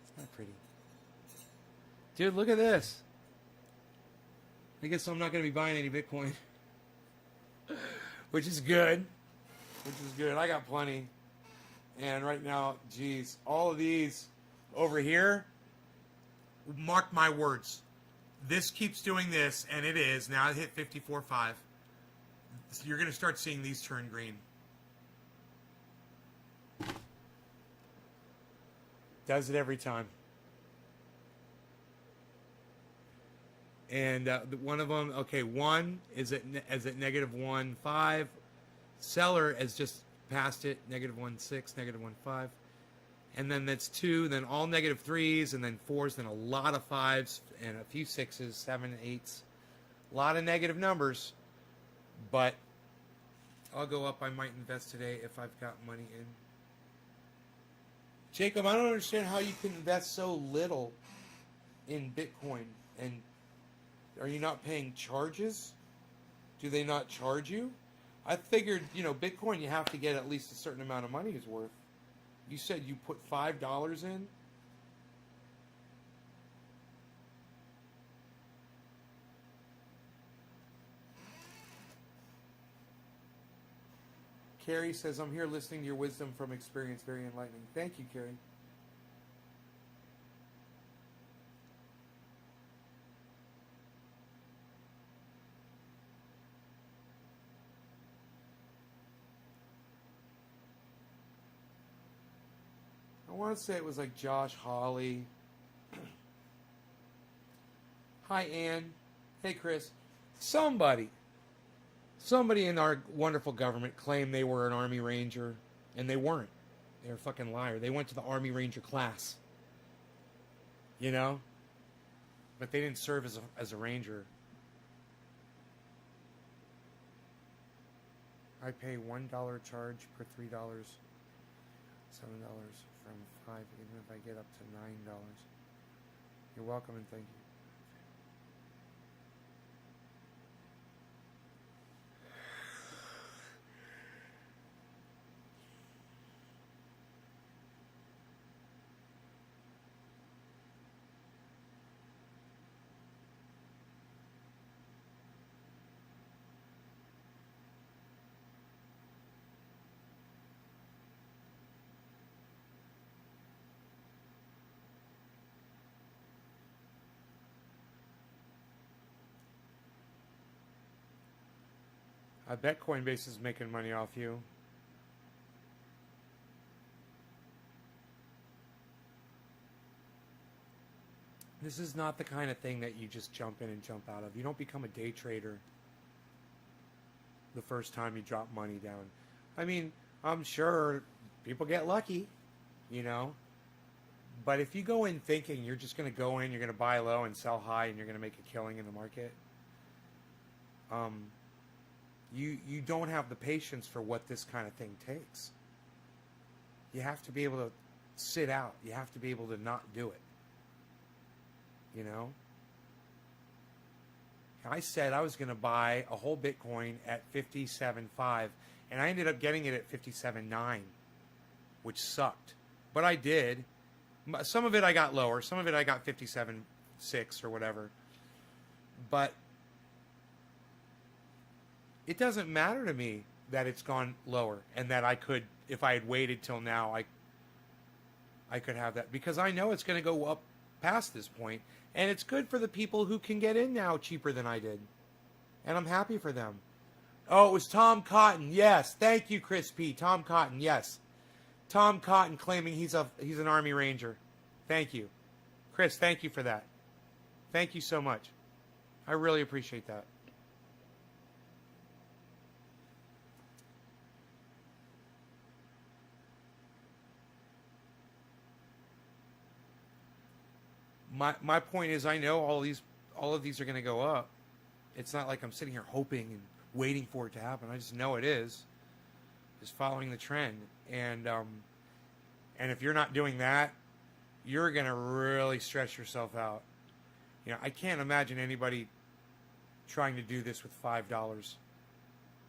Speaker 1: It's kind of pretty. Dude, look at this. I guess I'm not going to be buying any Bitcoin. Which is good. I got plenty. And right now, geez, all of these over here, mark my words. This keeps doing this, and it is. Now it hit 54.5. So you're going to start seeing these turn green. Does it every time. And one of them, okay, one is at negative 1.5. Seller has just passed it, negative 1.6, negative 1.5. And then that's 2, then all negative 3s, and then 4s, then a lot of 5s, and a few 6s, 7, 8s. A lot of negative numbers. But I'll go up. I might invest today if I've got money in. Jacob, I don't understand how you can invest so little in Bitcoin. And are you not paying charges? Do they not charge you? I figured, Bitcoin, you have to get at least a certain amount of money is worth. You said you put $5 in? Carrie says, I'm here listening to your wisdom from experience. Very enlightening. Thank you, Carrie. I want to say it was like Josh Hawley. Hi, Ann. Hey, Chris. Somebody in our wonderful government claimed they were an Army Ranger, and they weren't. They're a fucking liar. They went to the Army Ranger class. But they didn't serve as a Ranger. I pay $1 charge per $3, $7 from 5, even if I get up to $9. You're welcome and thank you. I bet Coinbase is making money off you. This is not the kind of thing that you just jump in and jump out of. You don't become a day trader the first time you drop money down. I mean, I'm sure people get lucky, But if you go in thinking you're just going to go in, you're going to buy low and sell high, and you're going to make a killing in the market, you don't have the patience for what this kind of thing takes. You have to be able to sit out. You have to be able to not do it. I said I was going to buy a whole Bitcoin at 57.5, and I ended up getting it at 57.9, which sucked. But I did. Some of it I got lower. Some of it I got 57.6 or whatever. But it doesn't matter to me that it's gone lower and that I could, if I had waited till now, I could have that, because I know it's going to go up past this point, and it's good for the people who can get in now cheaper than I did, and I'm happy for them. Oh, it was Tom Cotton. Yes, thank you, Chris P. Tom Cotton. Yes, Tom Cotton claiming he's an Army Ranger. Thank you, Chris. Thank you for that. Thank you so much. I really appreciate that. My point is, I know all of these are going to go up. It's not like I'm sitting here hoping and waiting for it to happen. I just know it is. Just following the trend, and if you're not doing that, you're going to really stress yourself out. You know, I can't imagine anybody trying to do this with $5.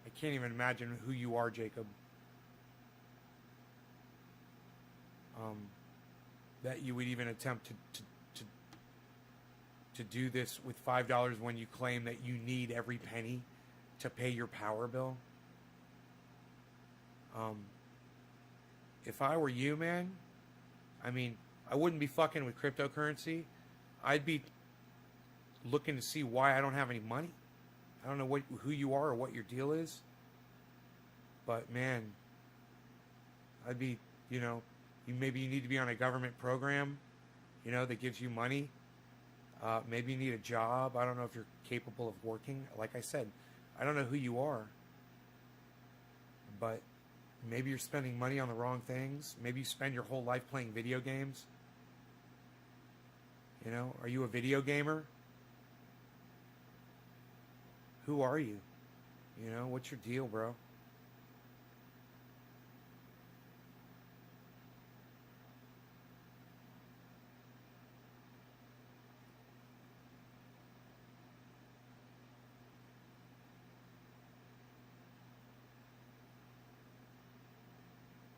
Speaker 1: I can't even imagine who you are, Jacob. That you would even attempt to do this with $5 when you claim that you need every penny to pay your power bill. If I were you, man, I mean, I wouldn't be fucking with cryptocurrency. I'd be looking to see why I don't have any money. I don't know who you are or what your deal is. But, man, I'd be, you know, maybe you need to be on a government program, you know, that gives you money. Maybe you need a job. I don't know if you're capable of working. Like I said, I don't know who you are. But maybe you're spending money on the wrong things. Maybe you spend your whole life playing video games. You know, are you a video gamer? Who are you? You know, what's your deal, bro?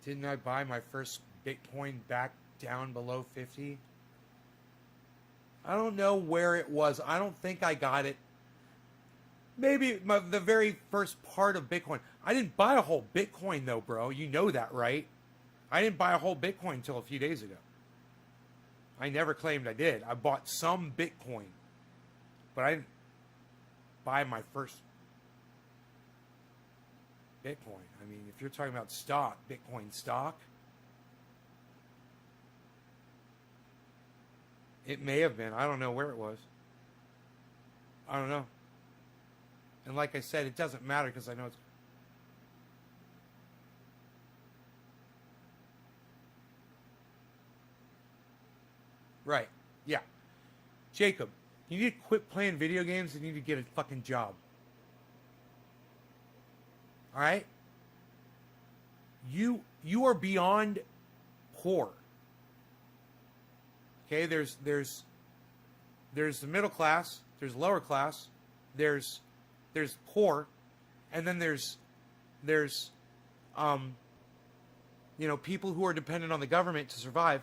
Speaker 1: Didn't I buy my first Bitcoin back down below 50? I don't know where it was. I don't think I got it. Maybe the very first part of Bitcoin. I didn't buy a whole Bitcoin though, bro. You know that, right? I didn't buy a whole Bitcoin until a few days ago. I never claimed I did. I bought some Bitcoin. But I didn't buy my first Bitcoin. I mean, if you're talking about stock, Bitcoin stock, it may have been. I don't know where it was. I don't know. And like I said, it doesn't matter because I know it's... Right. Yeah. Jacob, you need to quit playing video games and you need to get a fucking job. All right? You are beyond poor. Okay, there's the middle class, there's lower class, there's poor, and then there's you know, people who are dependent on the government to survive,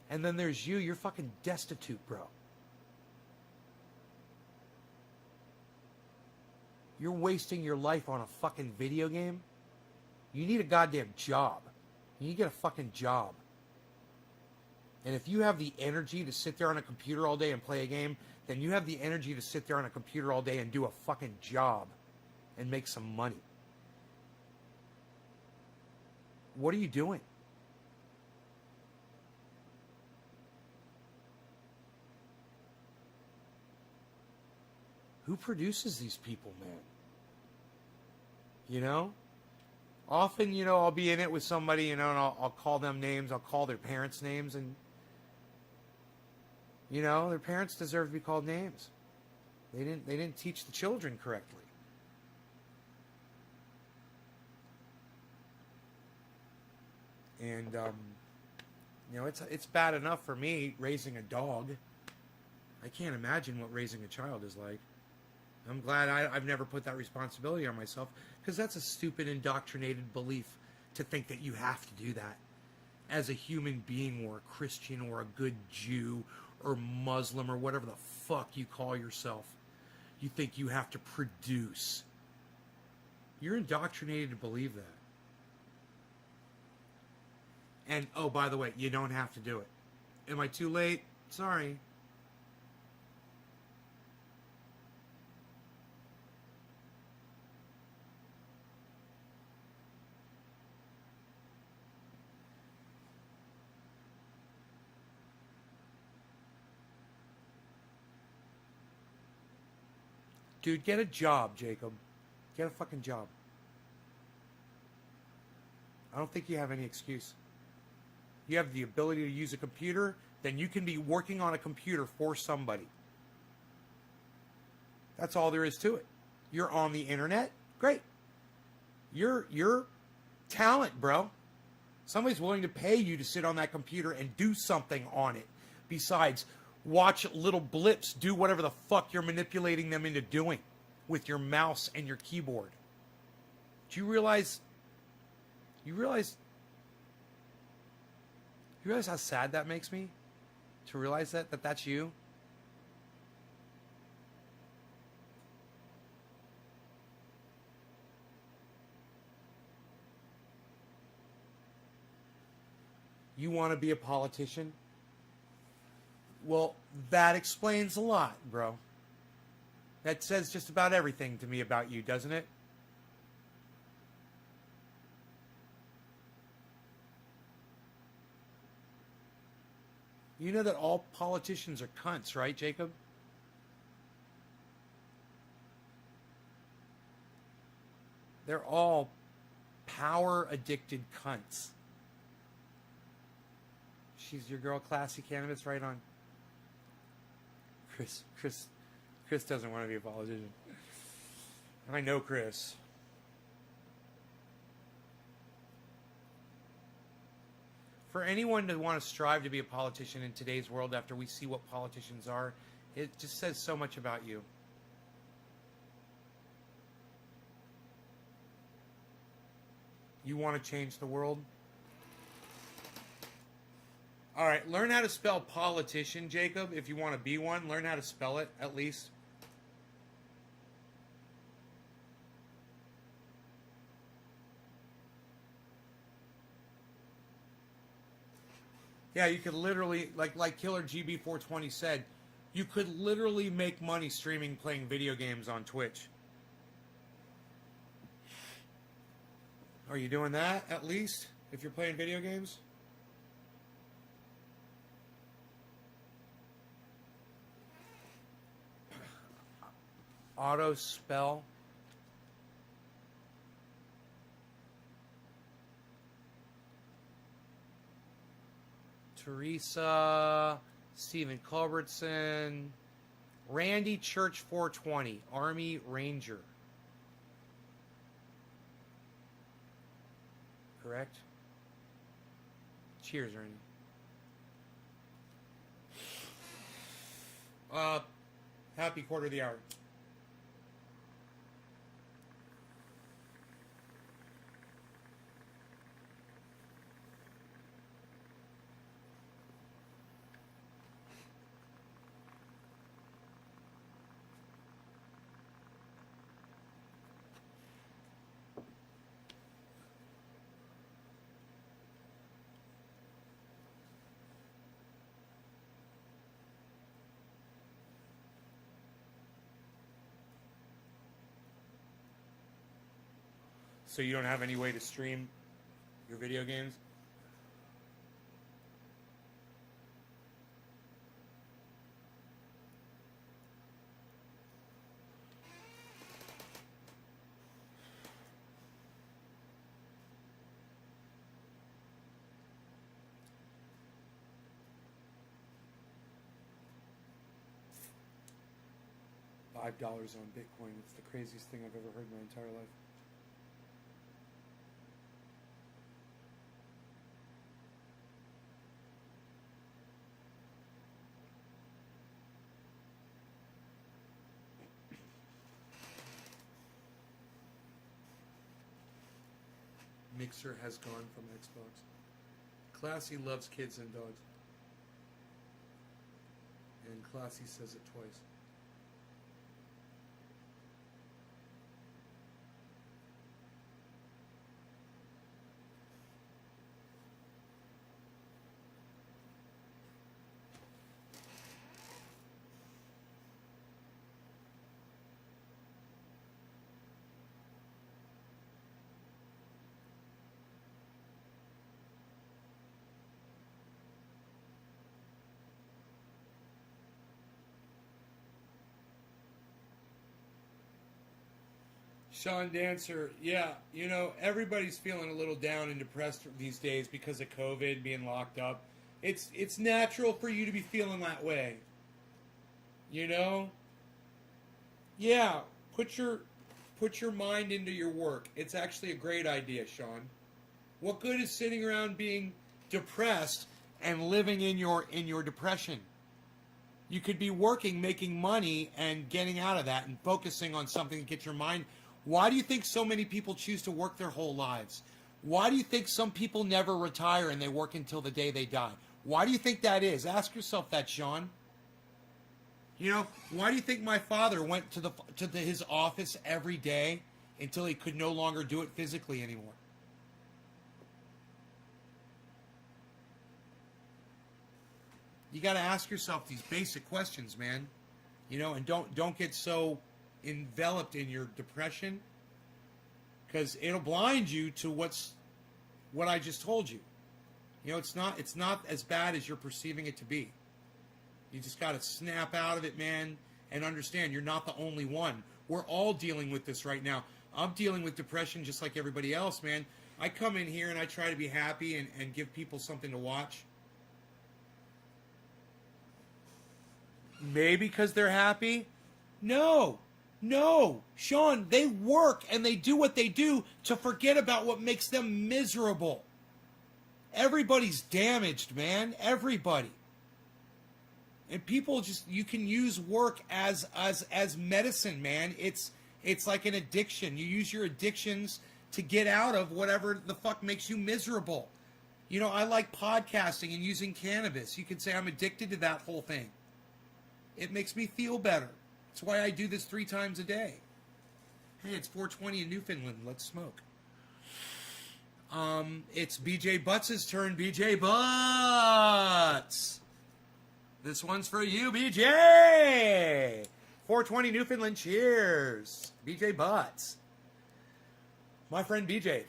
Speaker 1: and then there's you. You're fucking destitute, bro. You're wasting your life on a fucking video game. You need a goddamn job. You need to get a fucking job. And if you have the energy to sit there on a computer all day and play a game, then you have the energy to sit there on a computer all day and do a fucking job and make some money. What are you doing? Who produces these people, man? You know? Often, you know, I'll be in it with somebody, you know, and I'll call them names. I'll call their parents' names. And, you know, their parents deserve to be called names. They didn't teach the children correctly. And, you know, it's bad enough for me raising a dog. I can't imagine what raising a child is like. I'm glad I've never put that responsibility on myself, because that's a stupid, indoctrinated belief to think that you have to do that as a human being or a Christian or a good Jew or Muslim or whatever the fuck you call yourself. You think you have to produce. You're indoctrinated to believe that. And, oh, by the way, you don't have to do it. Am I too late? Sorry. Dude, get a job, Jacob. Get a fucking job. I don't think you have any excuse. You have the ability to use a computer, then you can be working on a computer for somebody. That's all there is to it. You're on the internet? Great. You're talent, bro. Somebody's willing to pay you to sit on that computer and do something on it. besides watch little blips do whatever the fuck you're manipulating them into doing with your mouse and your keyboard? Do you realize how sad that makes me? To realize that that's you? You want to be a politician? Well, that explains a lot, bro. That says just about everything to me about you, doesn't it? You know that all politicians are cunts, right, Jacob? They're all power-addicted cunts. She's your girl, Classy Cannabis, right on. Chris doesn't want to be a politician. I know Chris. For anyone to want to strive to be a politician in today's world after we see what politicians are, it just says so much about you. You want to change the world? All right, learn how to spell politician, Jacob. If you want to be one, learn how to spell it, at least. Yeah, you could literally, like Killer GB420 said, you could literally make money streaming playing video games on Twitch. Are you doing that, at least, if you're playing video games? Auto spell. Teresa, Stephen Culbertson, Randy Church 420, Army Ranger. Correct? Cheers, Randy. Happy quarter of the hour. So you don't have any way to stream your video games? $5 on Bitcoin. It's the craziest thing I've ever heard in my entire life. Mixer has gone from Xbox. Classy loves kids and dogs. And Classy says it twice. Sean Dancer, yeah, you know, everybody's feeling a little down and depressed these days because of COVID being locked up. It's natural for you to be feeling that way. You know? Yeah, put your mind into your work. It's actually a great idea, Sean. What good is sitting around being depressed and living in your depression. You could be working, making money, and getting out of that and focusing on something to get your mind. Why do you think so many people choose to work their whole lives? Why do you think some people never retire and they work until the day they die? Why do you think that is? Ask yourself that, Sean. You know, why do you think my father went to his office every day until he could no longer do it physically anymore? You got to ask yourself these basic questions, man. You know, and don't get so enveloped in your depression, because it'll blind you to what I just told you. You know, it's not as bad as you're perceiving it to be. You just got to snap out of it, man, and understand you're not the only one. We're all dealing with this right now. I'm dealing with depression just like everybody else, man. I come in here and I try to be happy and give people something to watch. Maybe because they're happy? No, Sean, they work and they do what they do to forget about what makes them miserable. Everybody's damaged, man. Everybody. And people just, you can use work as medicine, man. It's like an addiction. You use your addictions to get out of whatever the fuck makes you miserable. You know, I like podcasting and using cannabis. You could say I'm addicted to that whole thing. It makes me feel better. That's why I do this 3 times a day. Hey, it's 4:20 in Newfoundland. Let's smoke. It's BJ Butts' turn. BJ Butts. This one's for you, BJ. 4:20 Newfoundland. Cheers. BJ Butts. My friend BJ.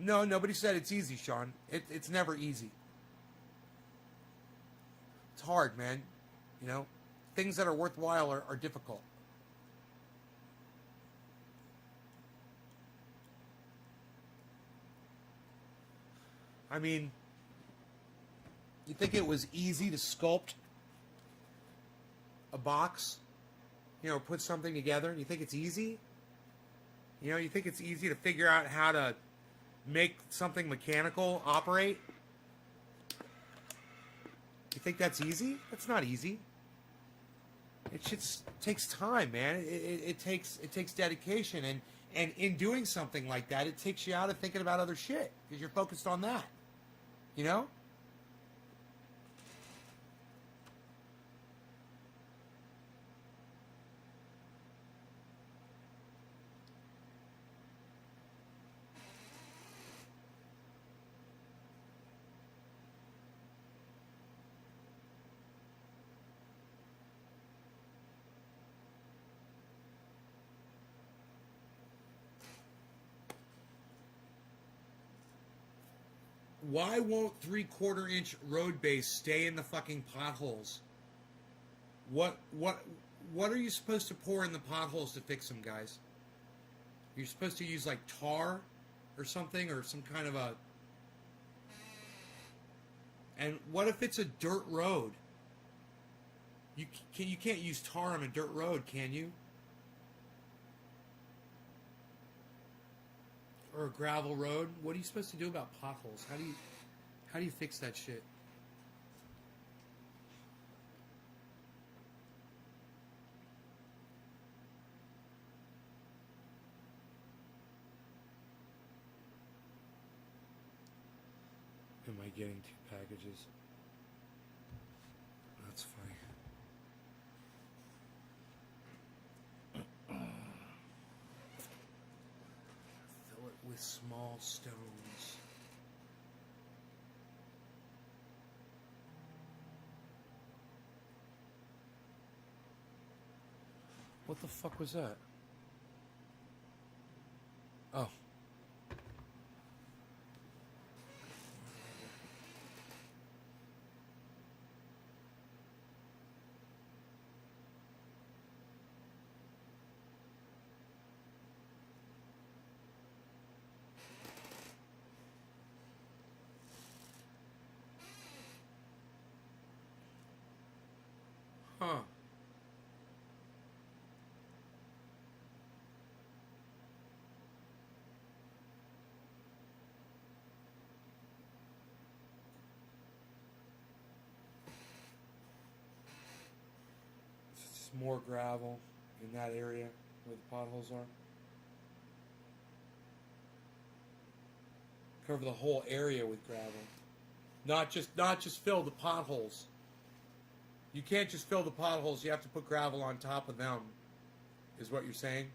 Speaker 1: No, nobody said it's easy, Sean. It's never easy. It's hard, man. You know, things that are worthwhile are difficult. I mean, you think it was easy to sculpt a box? You know, put something together? You think it's easy? You know, you think it's easy to figure out how to make something mechanical operate? You think that's easy? That's not easy. It just takes time, man. It takes dedication, and in doing something like that, it takes you out of thinking about other shit because you're focused on that. You know? Why won't 3/4 inch road base stay in the fucking potholes? What are you supposed to pour in the potholes to fix them, guys? You're supposed to use like tar or something, or some kind of a... And what if it's a dirt road? You can't use tar on a dirt road, can you? Or a gravel road? What are you supposed to do about potholes? How do you fix that shit? Am I getting 2 packages? That's funny. Fill it with small stones. What the fuck was that? Oh. some more gravel in that area where the potholes are. Cover the whole area with gravel. Not just fill the potholes. You can't just fill the potholes, you have to put gravel on top of them, is what you're saying?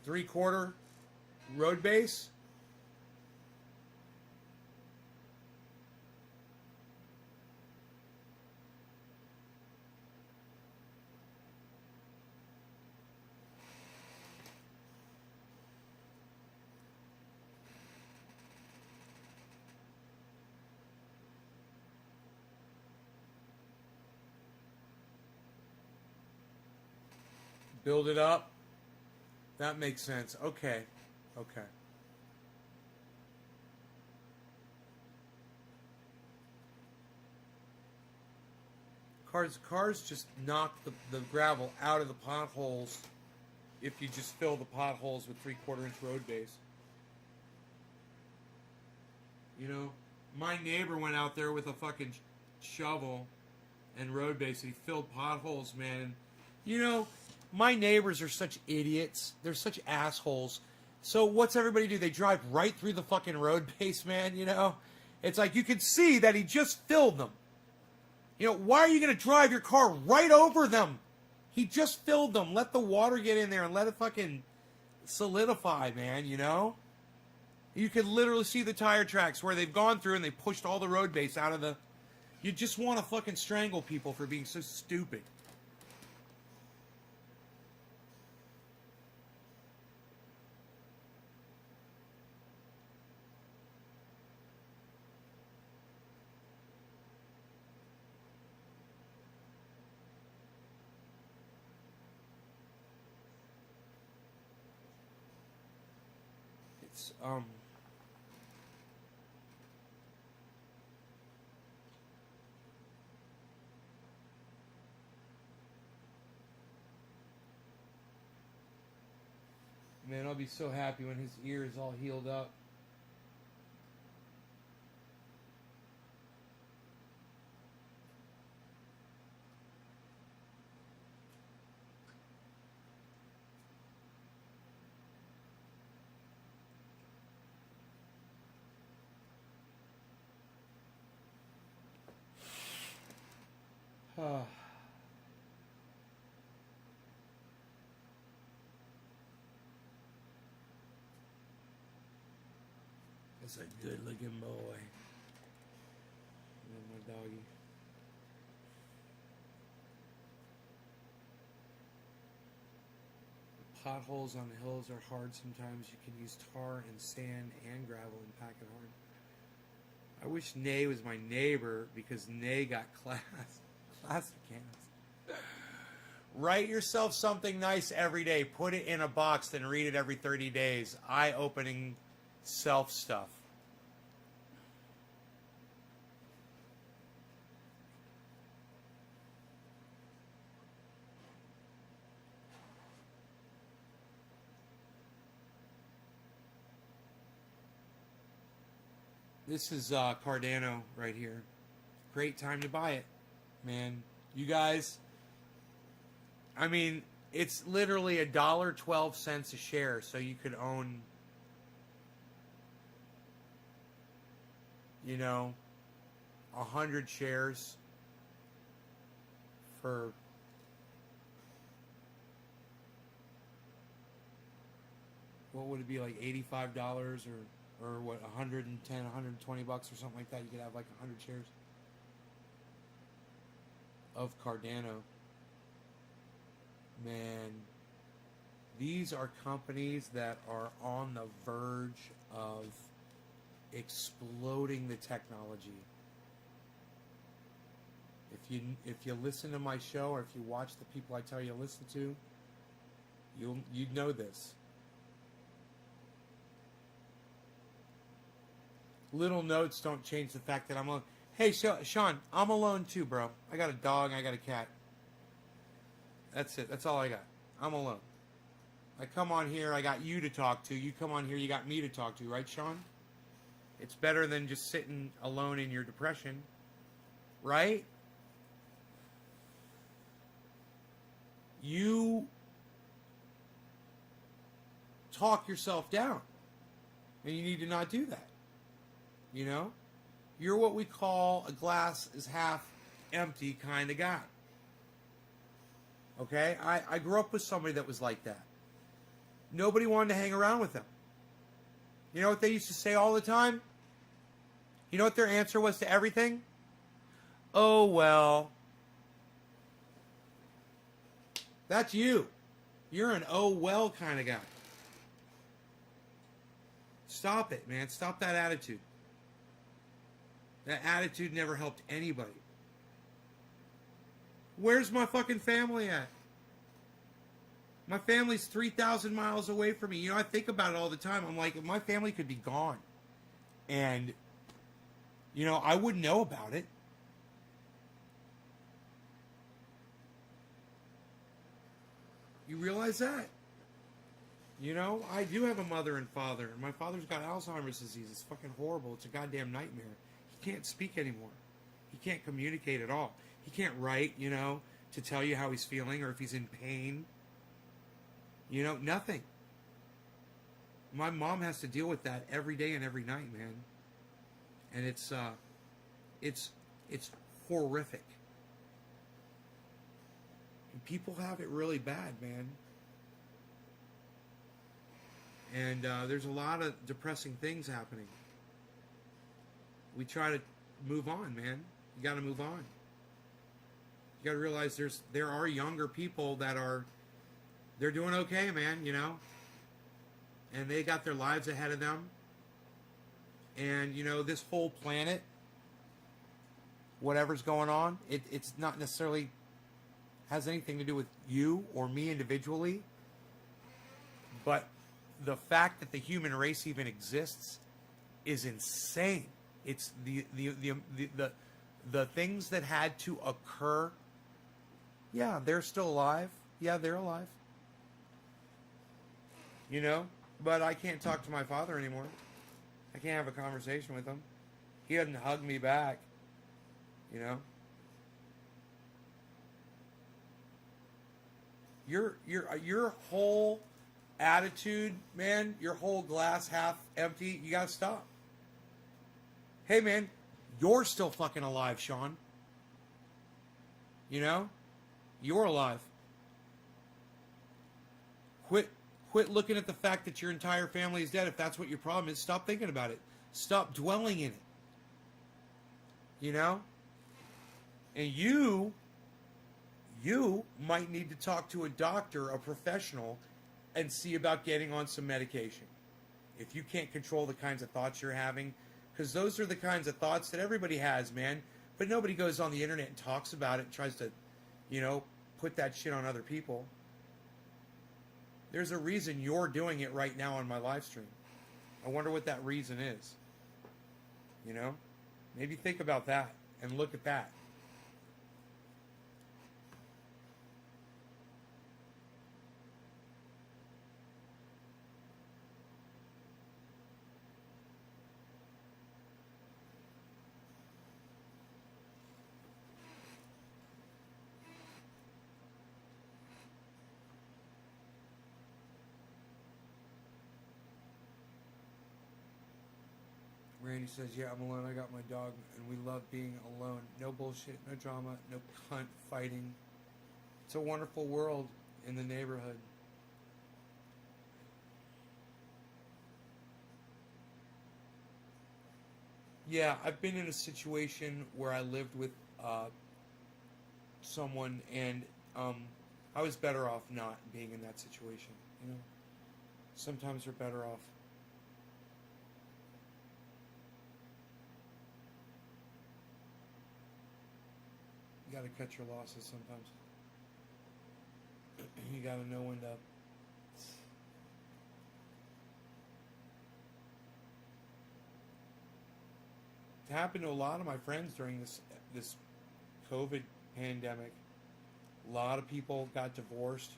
Speaker 1: 3/4 road base? Build it up. That makes sense. Okay. Okay. Cars just knock the gravel out of the potholes if you just fill the potholes with 3/4 inch road base. You know, my neighbor went out there with a fucking shovel and road base and he filled potholes, man. You know, my neighbors are such idiots. They're such assholes. So what's everybody do? They drive right through the fucking road base, man, you know? It's like you can see that he just filled them. You know, why are you going to drive your car right over them? He just filled them. Let the water get in there and let it fucking solidify, man, you know? You can literally see the tire tracks where they've gone through and they pushed all the road base out of the... You just want to fucking strangle people for being so stupid. It's, Man, I'll be so happy when his ear is all healed up. That's a good-looking boy. And my doggy. The potholes on the hills are hard sometimes. You can use tar and sand and gravel and pack it hard. I wish Nay was my neighbor because Nay got classic cans. Write yourself something nice every day. Put it in a box, then read it every 30 days. Eye-opening self stuff. This is Cardano right here. Great time to buy it, man. You guys, I mean, it's literally $1.12 a share, so you could own, you know, 100 shares for what would it be, like $85 or what, 110, 120 bucks or something like that. You could have like 100 shares of Cardano. Man, these are companies that are on the verge of exploding the technology. If you listen to my show or if you watch the people I tell you to listen to, you'd know this. Little notes don't change the fact that I'm alone. Hey, Sean, I'm alone too, bro. I got a dog, I got a cat. That's it. That's all I got. I'm alone. I come on here, I got you to talk to. You come on here, you got me to talk to, right, Sean? It's better than just sitting alone in your depression, right? you talk yourself down. And you need to not do that. You know? You're what we call a glass is half empty kind of guy. Okay? I grew up with somebody that was like that. Nobody wanted to hang around with them. You know what they used to say all the time? You know what their answer was to everything? Oh, well. That's you. You're an oh, well kind of guy. Stop it, man. Stop that attitude. That attitude never helped anybody. Where's my fucking family at? My family's 3,000 miles away from me. You know, I think about it all the time. I'm like, if my family could be gone. And, you know, I wouldn't know about it. You realize that? You know, I do have a mother and father. And my father's got Alzheimer's disease. It's fucking horrible. It's a goddamn nightmare. He can't speak anymore. He can't communicate at all. He can't write, you know, to tell you how he's feeling or if he's in pain. You know, nothing. My mom has to deal with that every day and every night, man. And it's horrific. And people have it really bad, man. And there's a lot of depressing things happening. We try to move on, man. You got to move on. You got to realize there are younger people that they're doing okay, man, you know. And they got their lives ahead of them. And, you know, this whole planet, whatever's going on, it's not necessarily has anything to do with you or me individually. But the fact that the human race even exists is insane. It's the things that had to occur. Yeah, they're still alive. Yeah, they're alive. You know, but I can't talk to my father anymore. I can't have a conversation with him. He doesn't hug me back. You know. Your whole attitude, man, your whole glass half empty, you gotta stop. Hey, man, you're still fucking alive, Sean. You know? You're alive. Quit looking at the fact that your entire family is dead. If that's what your problem is, stop thinking about it. Stop dwelling in it. You know? And you might need to talk to a doctor, a professional, and see about getting on some medication. If you can't control the kinds of thoughts you're having, because those are the kinds of thoughts that everybody has, man. But nobody goes on the internet and talks about it and tries to, you know, put that shit on other people. There's a reason you're doing it right now on my live stream. I wonder what that reason is. You know? Maybe think about that and look at that. Randy says, yeah, I'm alone. I got my dog, and we love being alone. No bullshit, no drama, no cunt fighting. It's a wonderful world in the neighborhood. Yeah, I've been in a situation where I lived with someone, and I was better off not being in that situation. You know, sometimes we're better off. You gotta cut your losses sometimes. You gotta know when to. It happened to a lot of my friends during this COVID pandemic. A lot of people got divorced.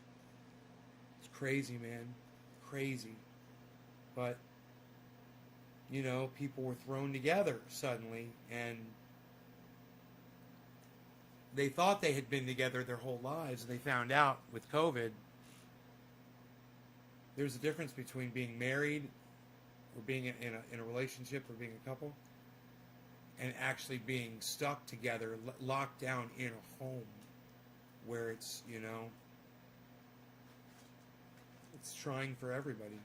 Speaker 1: It's crazy, man. Crazy. But, you know, people were thrown together suddenly, and they thought they had been together their whole lives, and they found out with COVID there's a difference between being married or being in a relationship or being a couple and actually being stuck together, locked down in a home where it's, it's trying for everybody.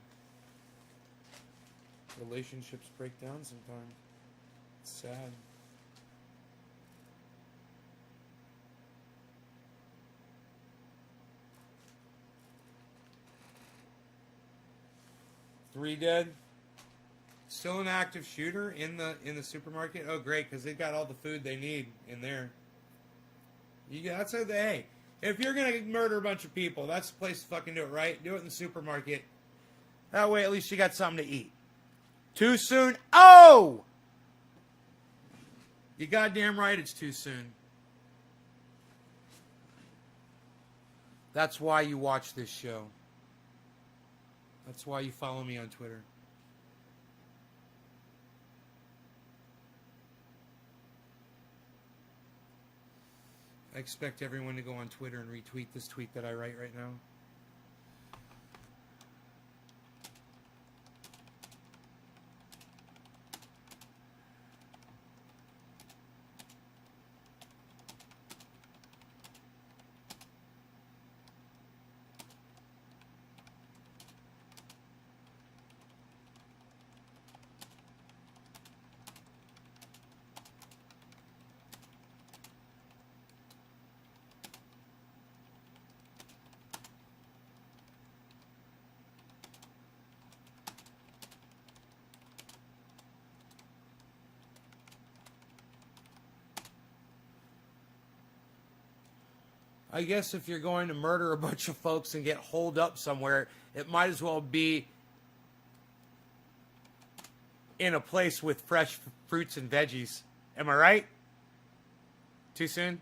Speaker 1: Relationships break down sometimes. It's sad. Three dead. Still an active shooter in the supermarket. Oh, great, because they've got all the food they need in there. That's how hey, if you're gonna murder a bunch of people, that's the place to fucking do it, right? Do it in the supermarket. That way, at least you got something to eat. Too soon? Oh! You goddamn right, it's too soon. That's why you watch this show. That's why you follow me on Twitter. I expect everyone to go on Twitter and retweet this tweet that I write right now. I guess if you're going to murder a bunch of folks and get holed up somewhere, it might as well be in a place with fresh fruits and veggies. Am I right? Too soon?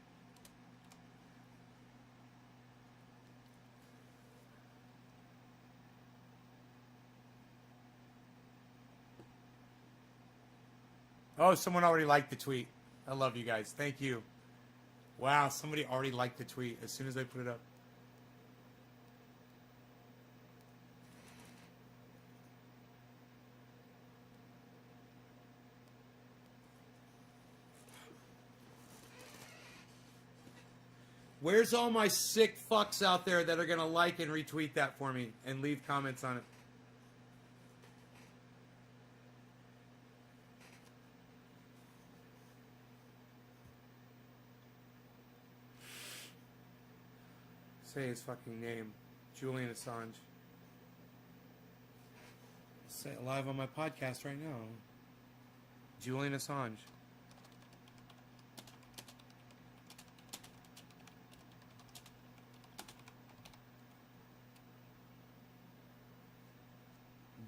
Speaker 1: Oh, someone already liked the tweet. I love you guys. Thank you. Wow, somebody already liked the tweet as soon as I put it up. Where's all my sick fucks out there that are going to like and retweet that for me and leave comments on it? Say his fucking name. Julian Assange. Say it live on my podcast right now. Julian Assange.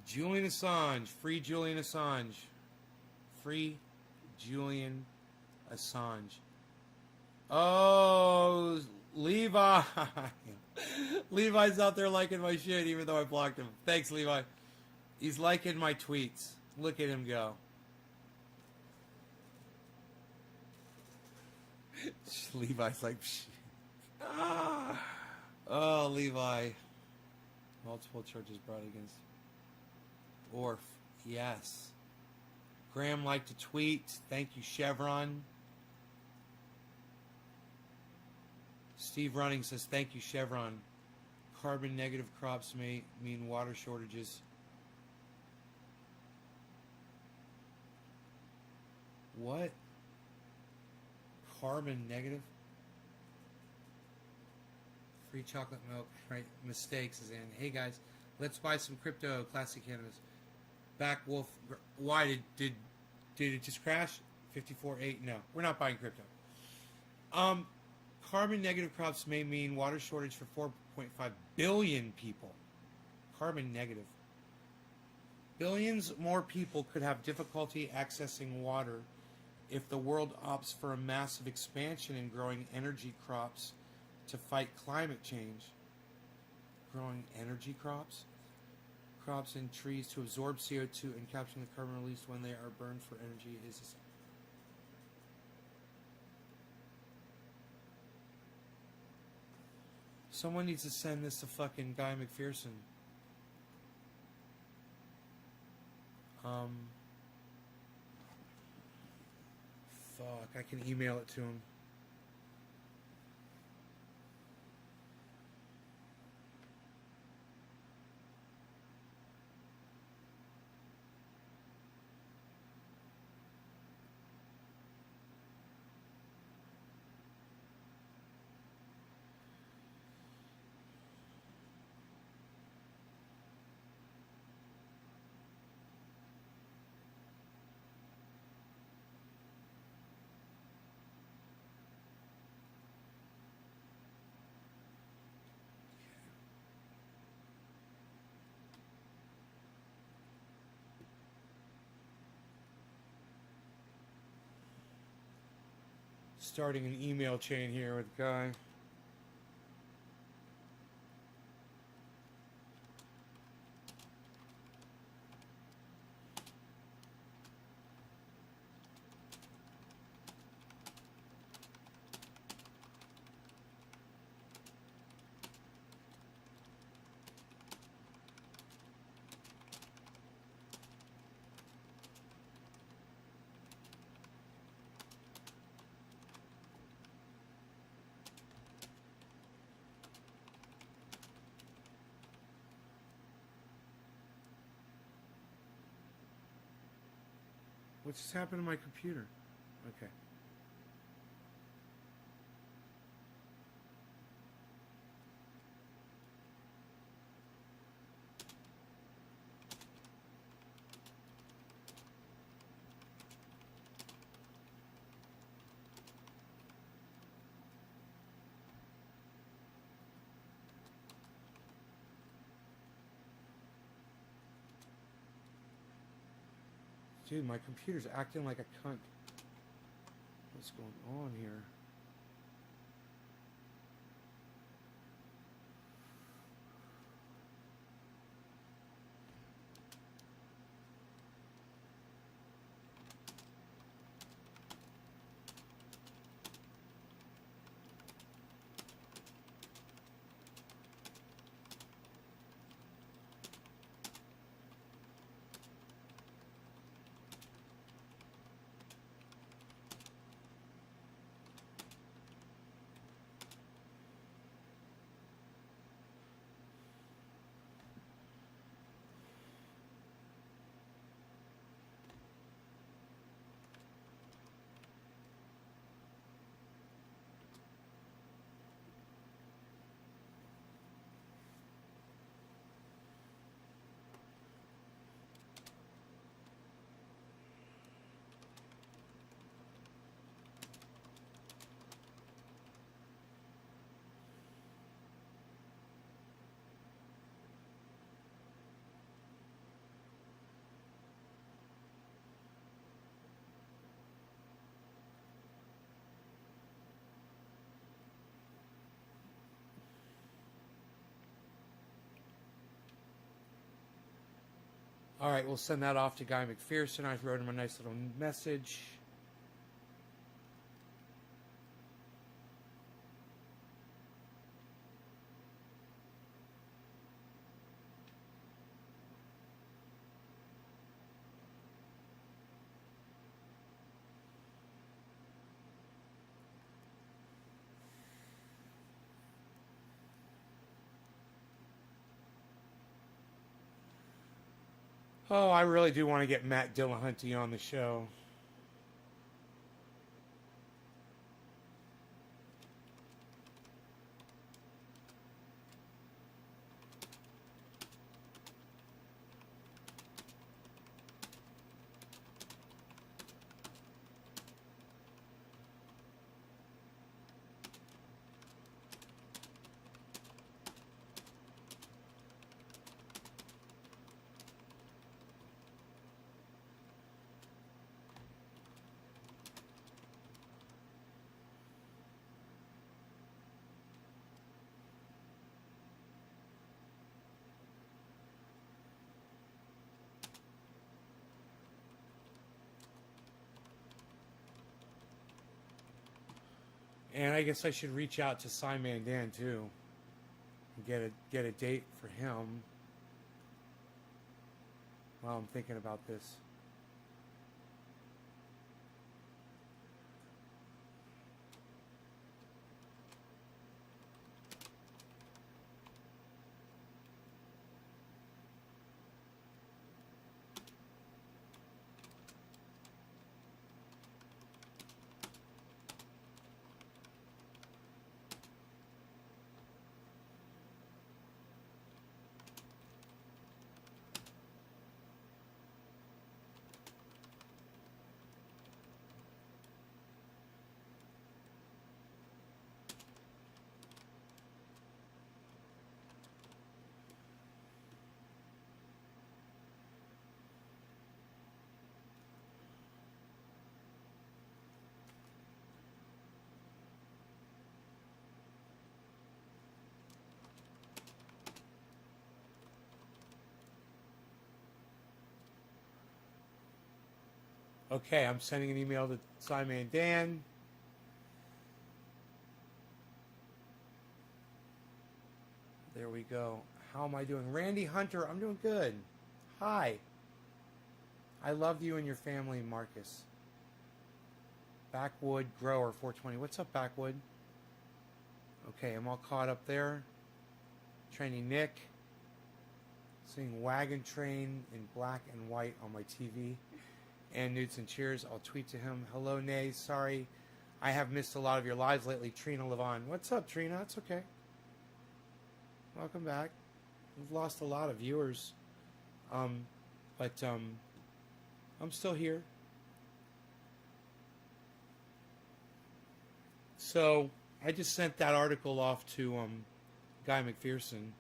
Speaker 1: Julian Assange. Free Julian Assange. Free Julian Assange. Oh, Levi. Levi's out there liking my shit even though I blocked him. Thanks, Levi. He's liking my tweets. Look at him go. Levi's like, ah. Oh, Levi. Multiple charges brought against Orf. Yes. Graham liked a tweet. Thank you, Chevron. Steve Running says, thank you, Chevron. Carbon negative crops may mean water shortages. What? Carbon negative? Free chocolate milk. Right. Mistakes is in. Hey, guys. Let's buy some crypto. Classic cannabis. Back Wolf. Why did it just crash? 54.8. No. We're not buying crypto. Carbon negative crops may mean water shortage for 4.5 billion people. Carbon negative. Billions more people could have difficulty accessing water if the world opts for a massive expansion in growing energy crops to fight climate change. Growing energy crops? Crops and trees to absorb CO2 and capture the carbon released when they are burned for energy is Someone needs to send this to fucking Guy McPherson. Fuck, I can email it to him. Starting an email chain here with Guy. What just happened to my computer? Okay. Dude, my computer's acting like a cunt. What's going on here? All right, we'll send that off to Guy McPherson. I wrote him a nice little message. Oh, I really do want to get Matt Dillahunty on the show. And I guess I should reach out to Simon Dan too. Get a date for him while I'm thinking about this. Okay, I'm sending an email to Simon and Dan. There we go. How am I doing? Randy Hunter, I'm doing good. Hi. I love you and your family, Marcus. Backwood Grower 420. What's up, Backwood? Okay, I'm all caught up there. Training Nick. Seeing Wagon Train in black and white on my TV. And Nudes and Cheers. I'll tweet to him. Hello, Nay. Sorry, I have missed a lot of your lives lately. Trina Levon. What's up, Trina? It's okay. Welcome back. We've lost a lot of viewers. But I'm still here. So I just sent that article off to Guy McPherson.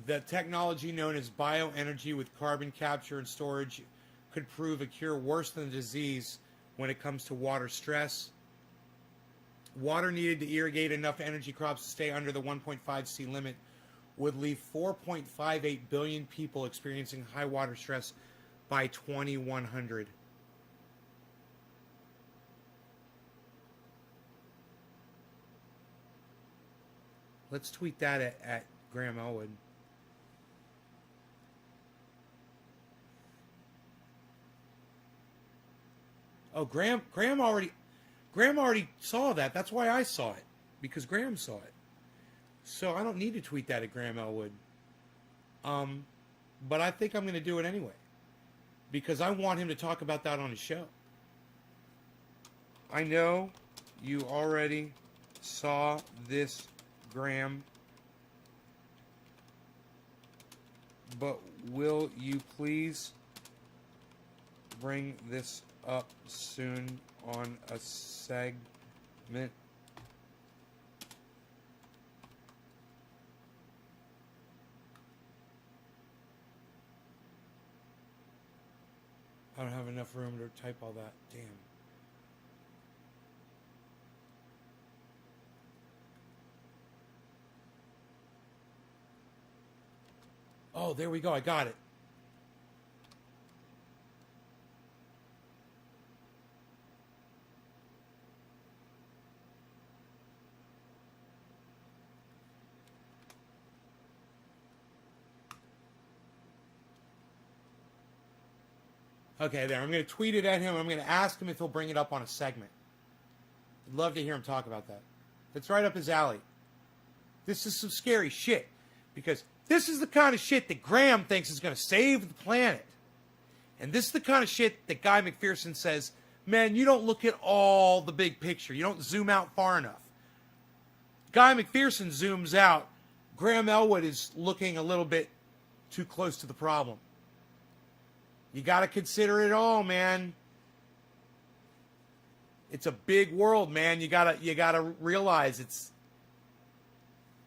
Speaker 1: The technology known as bioenergy with carbon capture and storage could prove a cure worse than the disease when it comes to water stress. Water needed to irrigate enough energy crops to stay under the 1.5 C limit would leave 4.58 billion people experiencing high water stress by 2100. Let's tweet that at Graham Elwood. Oh, Graham already saw that. That's why I saw it, because Graham saw it. So I don't need to tweet that at Graham Elwood. But I think I'm going to do it anyway, because I want him to talk about that on his show. I know you already saw this, Graham, but will you please bring this up soon on a segment? I don't have enough room to type all that. Damn. Oh, there we go. I got it. Okay, there. I'm going to tweet it at him. I'm going to ask him if he'll bring it up on a segment. I'd love to hear him talk about that. That's right up his alley. This is some scary shit, because this is the kind of shit that Graham thinks is going to save the planet. And this is the kind of shit that Guy McPherson says, man, you don't look at all the big picture. You don't zoom out far enough. Guy McPherson zooms out. Graham Elwood is looking a little bit too close to the problem. You got to consider it all, man. It's a big world, man. You gotta realize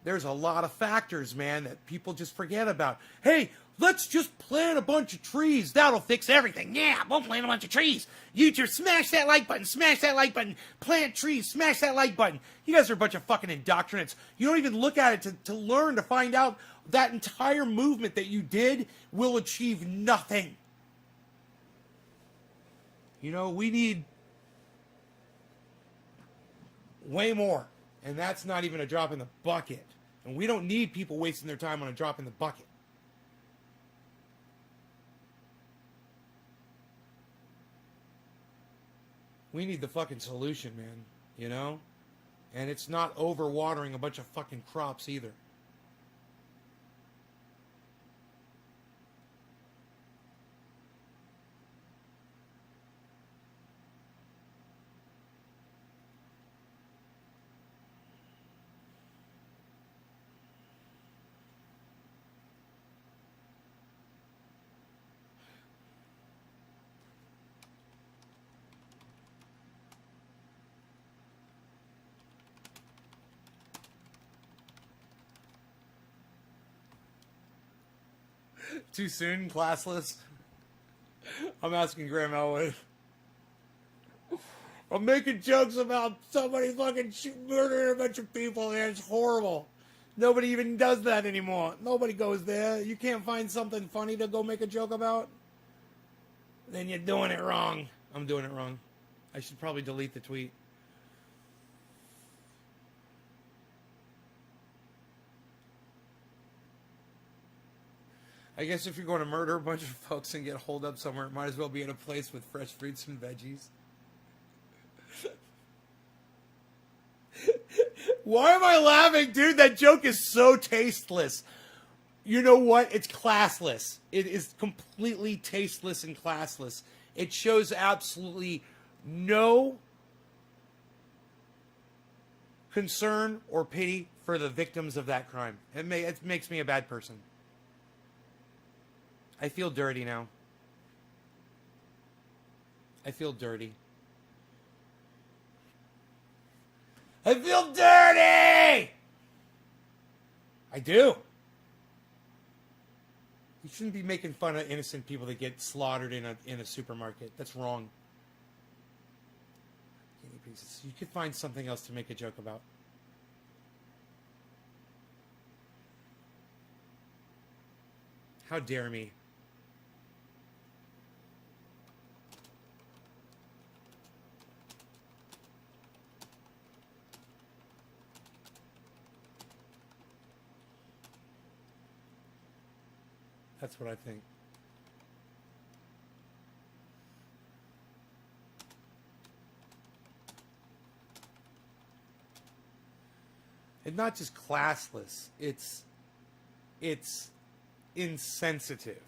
Speaker 1: there's a lot of factors, man, that people just forget about. Hey, let's just plant a bunch of trees. That'll fix everything. Yeah, we'll plant a bunch of trees. You just smash that like button, plant trees, smash that like button. You guys are a bunch of fucking indoctrinates. You don't even look at it to learn, to find out that entire movement that you did will achieve nothing. You know, we need way more. And that's not even a drop in the bucket. And we don't need people wasting their time on a drop in the bucket. We need the fucking solution, man. You know? And it's not overwatering a bunch of fucking crops either. Too soon, classless? I'm asking Graham Elwood. I'm making jokes about somebody fucking murdering a bunch of people, and it's horrible. Nobody even does that anymore. Nobody goes there. You can't find something funny to go make a joke about? Then you're doing it wrong. I'm doing it wrong. I should probably delete the tweet. I guess if you're going to murder a bunch of folks and get holed up somewhere, it might as well be in a place with fresh fruits and veggies. Why am I laughing? Dude, that joke is so tasteless. You know what? It's classless. It is completely tasteless and classless. It shows absolutely no concern or pity for the victims of that crime. It makes me a bad person. I feel dirty now. I feel dirty. I feel dirty! I do. You shouldn't be making fun of innocent people that get slaughtered in a supermarket. That's wrong. You could find something else to make a joke about. How dare me? That's what I think. It's not just classless. It's insensitive.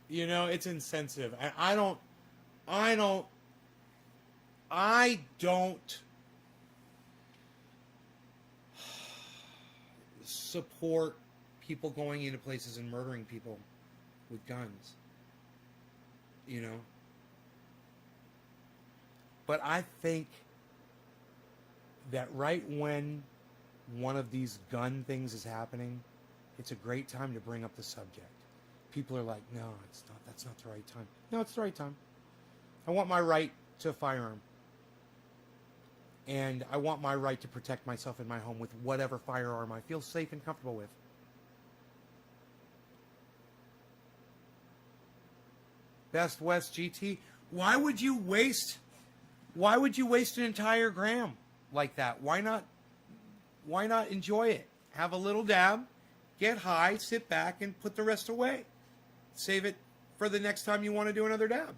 Speaker 1: It's insensitive. I don't support people going into places and murdering people with guns. But I think that right when one of these gun things is happening, it's a great time to bring up the subject. People are like, no, it's not. That's not the right time. No, it's the right time. I want my right to a firearm. And I want my right to protect myself in my home with whatever firearm I feel safe and comfortable with. Best West GT. Why would you waste an entire gram like that? Why not enjoy it? Have a little dab, get high, sit back, and put the rest away. Save it for the next time you want to do another dab.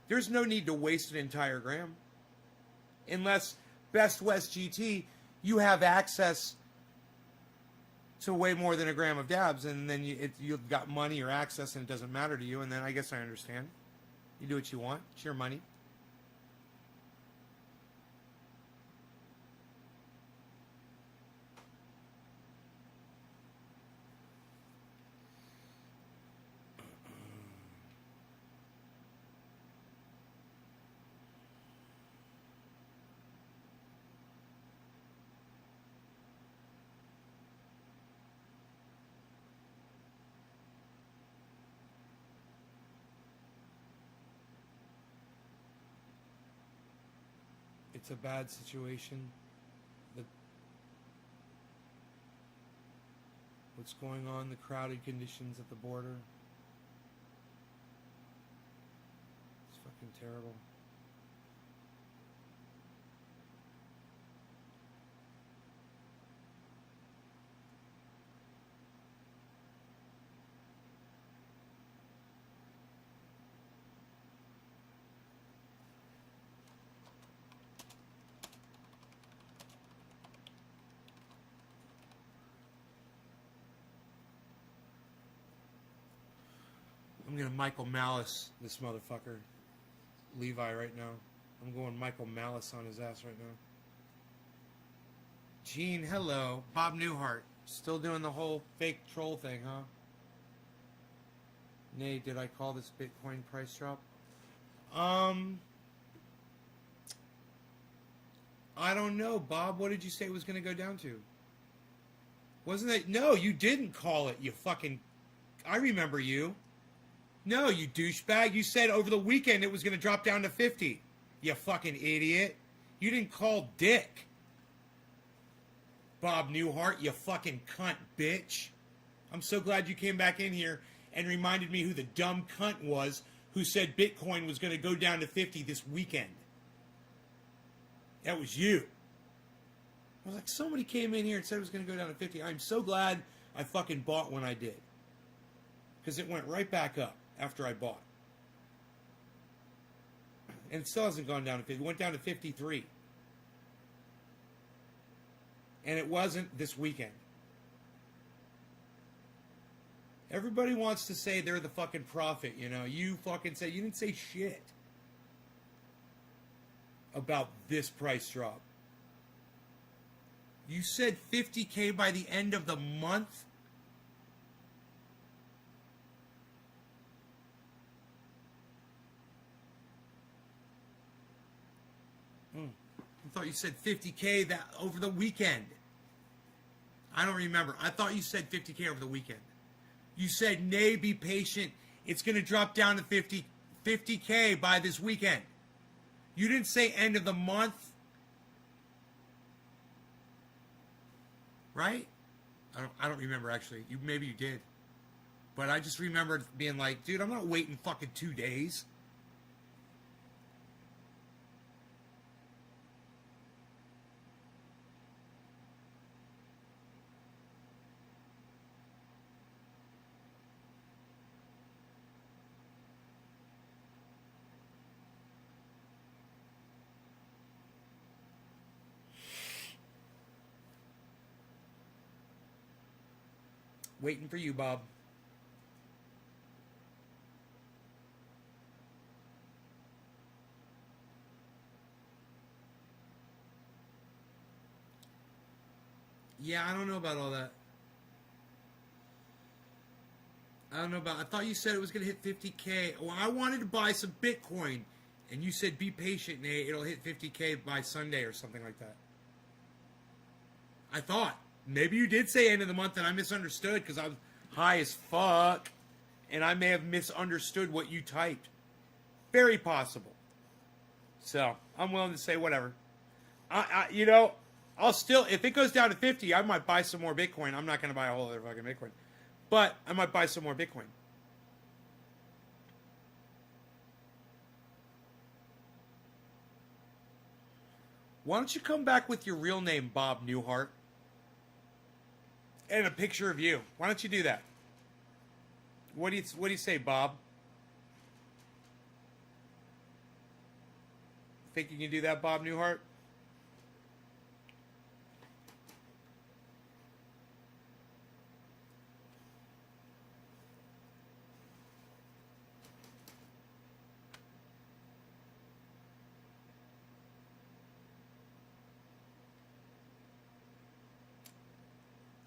Speaker 1: There's no need to waste an entire gram. Unless Best West GT, you have access to way more than a gram of dabs, and then you've got money or access, and it doesn't matter to you, and then I guess I understand. You do what you want. It's your money. It's a bad situation. What's going on, the crowded conditions at the border. terrible. I'm gonna Michael Malice this motherfucker, Levi, right now. I'm going Michael Malice on his ass right now. Gene, hello. Bob Newhart, still doing the whole fake troll thing, huh? Nay, did I call this Bitcoin price drop? I don't know, Bob. What did you say it was gonna go down to? Wasn't it? No, you didn't call it, you fucking... I remember you. No, you douchebag. You said over the weekend it was going to drop down to 50. You fucking idiot. You didn't call dick. Bob Newhart, you fucking cunt bitch. I'm so glad you came back in here and reminded me who the dumb cunt was who said Bitcoin was going to go down to 50 this weekend. That was you. I was like, somebody came in here and said it was going to go down to 50. I'm so glad I fucking bought when I did. Because it went right back up after I bought. And it still hasn't gone down to 50. It went down to 53. And it wasn't this weekend. Everybody wants to say they're the fucking prophet, you know. You fucking say, you didn't say shit about this price drop. You said 50K by the end of the month? I thought you said 50K that over the weekend. I don't remember. I thought you said 50K over the weekend. You said, nay, be patient. It's going to drop down to 50K by this weekend. You didn't say end of the month. Right? I don't remember, actually. Maybe you did. But I just remembered being like, dude, I'm not waiting fucking 2 days. Waiting for you, Bob. Yeah, I don't know about all that. I don't know about... I thought you said it was going to hit 50K. Well, I wanted to buy some Bitcoin. And you said be patient, Nate. It'll hit 50K by Sunday or something like that. I thought. Maybe you did say end of the month and I misunderstood because I was high as fuck. And I may have misunderstood what you typed. Very possible. So, I'm willing to say whatever. You know, I'll still, if it goes down to 50, I might buy some more Bitcoin. I'm not going to buy a whole other fucking Bitcoin. But I might buy some more Bitcoin. Why don't you come back with your real name, Bob Newhart? And a picture of you. Why don't you do that? What do you say, Bob? Think you can do that, Bob Newhart?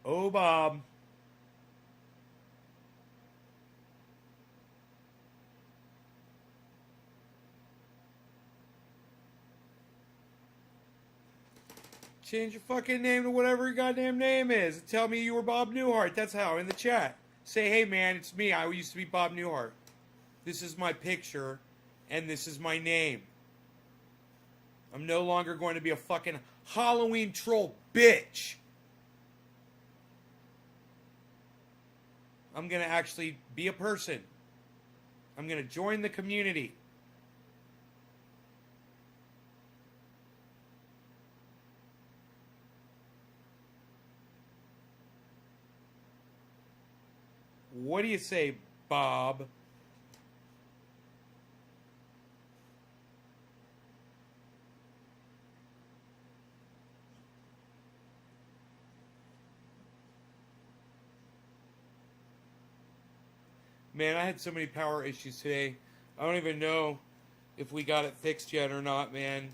Speaker 1: Oh, Bob. Change your fucking name to whatever your goddamn name is. Tell me you were Bob Newhart. That's how, in the chat. Say, hey, man, it's me. I used to be Bob Newhart. This is my picture, and this is my name. I'm no longer going to be a fucking Halloween troll bitch. I'm going to actually be a person. I'm going to join the community. What do you say, Bob? Man, I had so many power issues today. I don't even know if we got it fixed yet or not, man.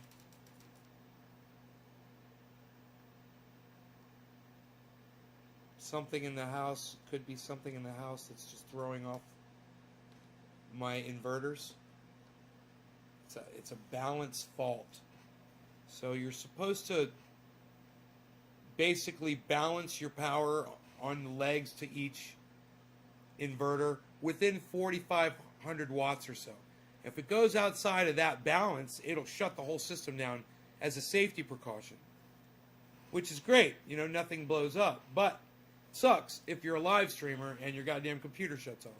Speaker 1: Something in the house. Could be something in the house that's just throwing off my inverters. It's a balance fault. So you're supposed to basically balance your power on the legs to each inverter within 4,500 watts or so. If it goes outside of that balance, it'll shut the whole system down as a safety precaution, which is great. You know, nothing blows up, but it sucks if you're a live streamer and your goddamn computer shuts off.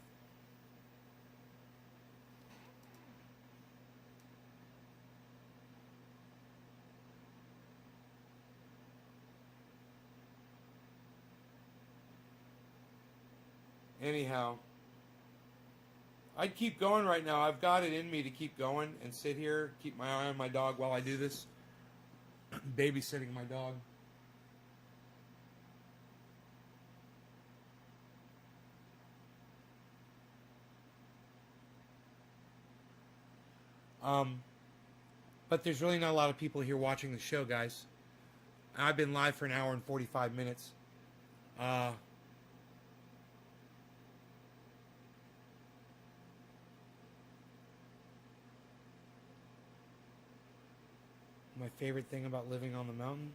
Speaker 1: Anyhow, I'd keep going right now. I've got it in me to keep going and sit here, keep my eye on my dog while I do this. Babysitting my dog. But there's really not a lot of people here watching the show, guys. I've been live for an hour and 45 minutes. My favorite thing about living on the mountain?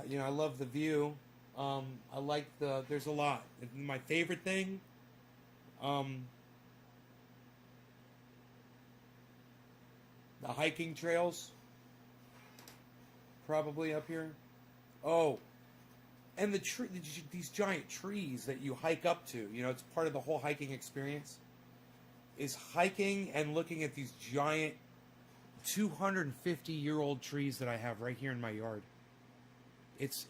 Speaker 1: You know, I love the view. I like there's a lot. My favorite thing, the hiking trails, probably up here. Oh, and these giant trees that you hike up to. You know, it's part of the whole hiking experience. Is hiking and looking at these giant 250-year-old trees that I have right here in my yard. It's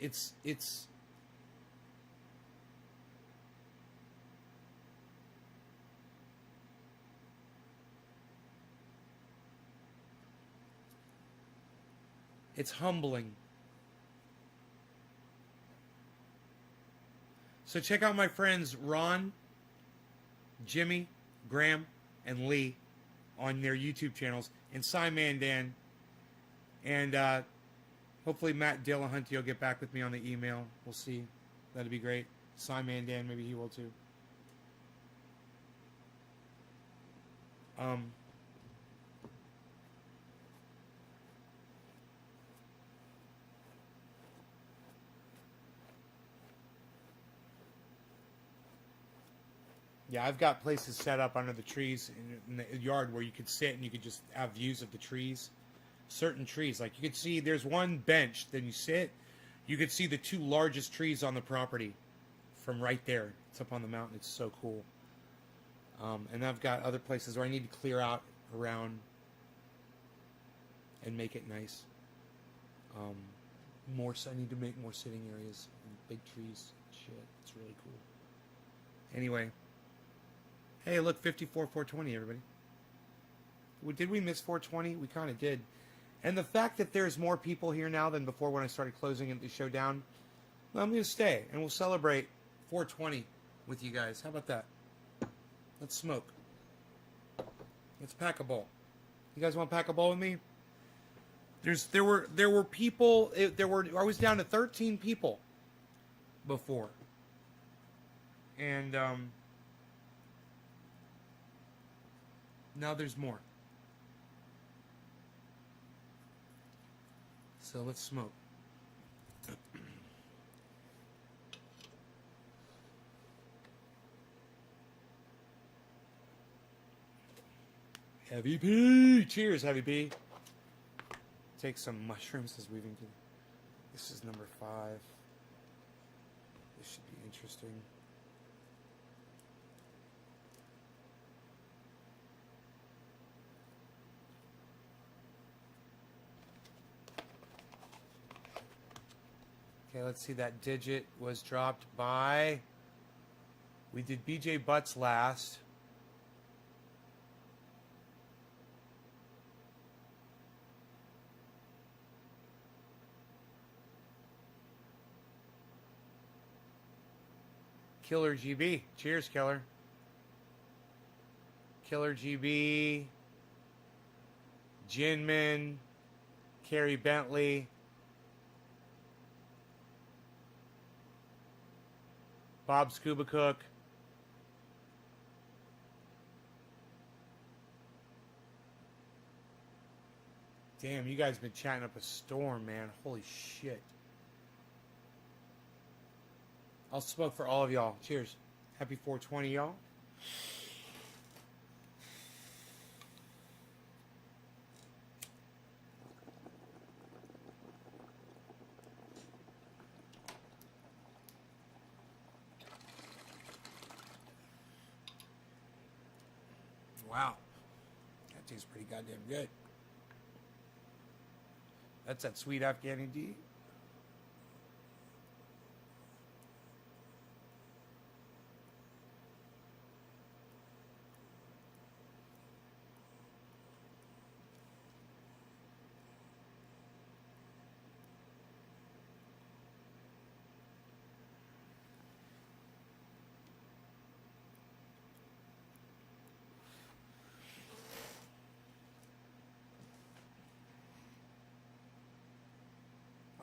Speaker 1: humbling. So check out my friends Ron, Jimmy, Graham, and Lee on their YouTube channels, and Simon Dan, and hopefully Matt Dillahunty will get back with me on the email. We'll see. That'd be great. Simon Dan, maybe he will too. Yeah, I've got places set up under the trees in the yard where you could sit and you could just have views of the trees. Certain trees, like you could see, there's one bench, then you sit, you could see the two largest trees on the property from right there. It's up on the mountain. It's so cool. And I've got other places where I need to clear out around and make it nice. I need to make more sitting areas and big trees. Shit, it's really cool. Anyway. Hey, look, 420, everybody. Did we miss 420? We kind of did. And the fact that there's more people here now than before when I started closing the show down, well, I'm going to stay, and we'll celebrate 420 with you guys. How about that? Let's smoke. Let's pack a bowl. You guys want to pack a bowl with me? There were people. I was down to 13 people before, and now there's more. So let's smoke. Heavy P! Cheers, Heavy P! Take some mushrooms as weaving to. This is number 5. This should be interesting. Okay, let's see. That digit was dropped by... We did BJ Butts last. Killer GB. Cheers, Killer. Killer GB. Jinmin. Carrie Bentley. Bob Scuba Cook. Damn, you guys been chatting up a storm, man. Holy shit. I'll smoke for all of y'all. Cheers. Happy 420, y'all. Wow. That tastes pretty goddamn good. That's that sweet Afghani D.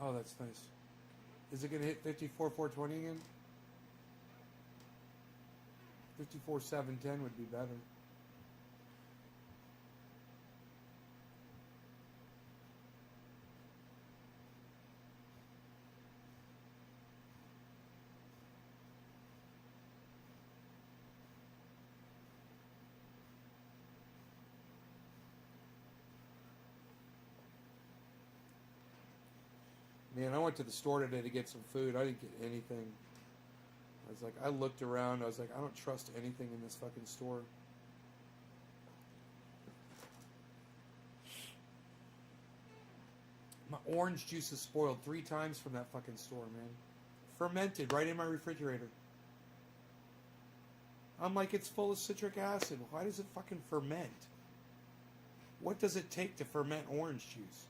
Speaker 1: Oh, that's nice. Is it going to hit 54, 420 again? 54, 710 would be better. Man, I went to the store today to get some food. I didn't get anything. I was like, I looked around. I was like, I don't trust anything in this fucking store. My orange juice is spoiled 3 times from that fucking store, man. Fermented right in my refrigerator. I'm like, it's full of citric acid. Why does it fucking ferment? What does it take to ferment orange juice?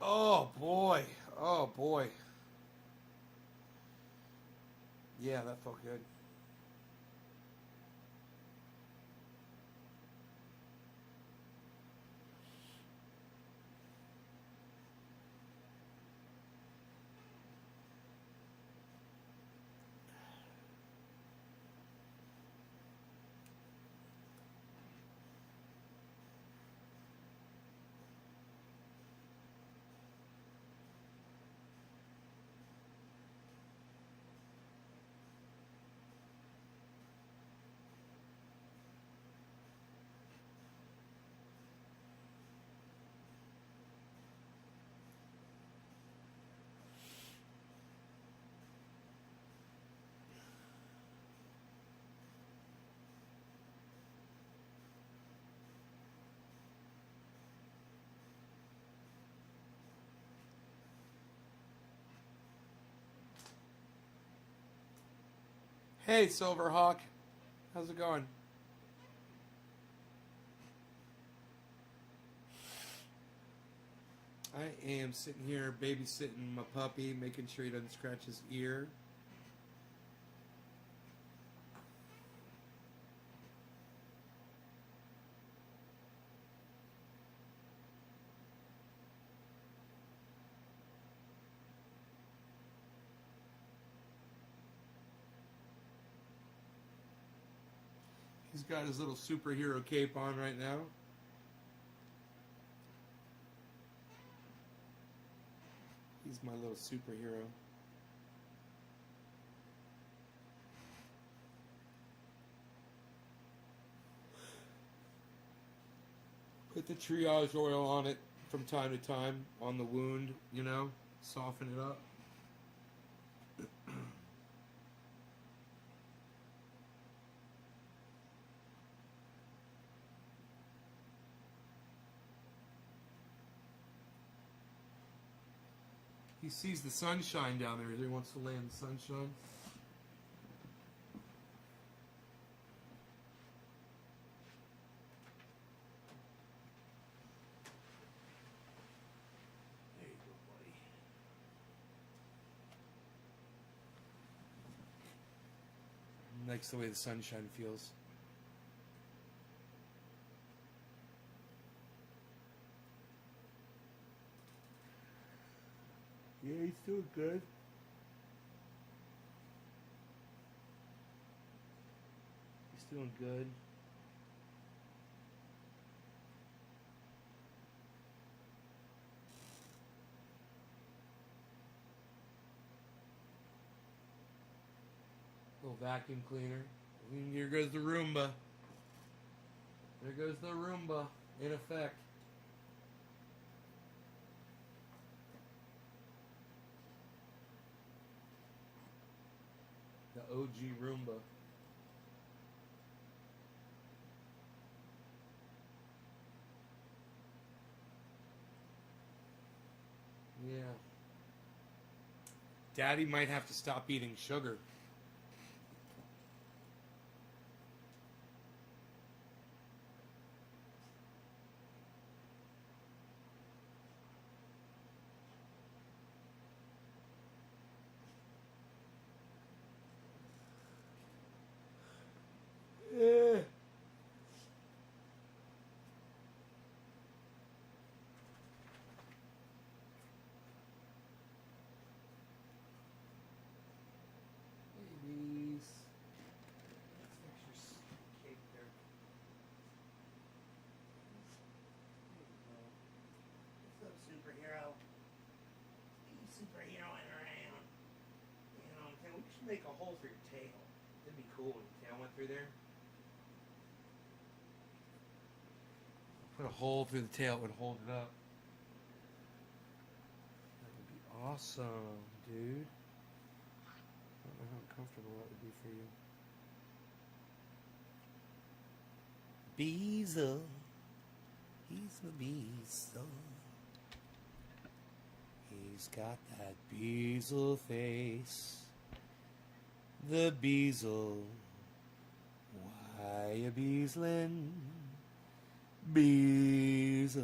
Speaker 1: Oh boy. Oh boy. Yeah, that felt good. Hey, Silverhawk. How's it going? I am sitting here babysitting my puppy, making sure he doesn't scratch his ear. He's got his little superhero cape on right now. He's my little superhero. Put the triage oil on it from time to time on the wound, you know, soften it up. He sees the sunshine down there. He wants to lay in the sunshine. There you go, buddy. He likes the way the sunshine feels. Yeah, he's doing good. He's doing good. Little vacuum cleaner. And here goes the Roomba. There goes the Roomba in effect. The OG Roomba. Yeah. Daddy might have to stop eating sugar. Yeah. Babies. Extra cake there.
Speaker 2: What's up, superhero? You superheroing around. You know what I'm saying? We should make a hole for your tail.
Speaker 1: That'd be cool when the tail went through there. Put a hole through the tail, it would hold it up. That would be awesome, dude. I don't know how comfortable that would be for you. Beezel. He's a Beezel. He's got that Beezel face. The Beezel. Why a Beezlin'? Beezel.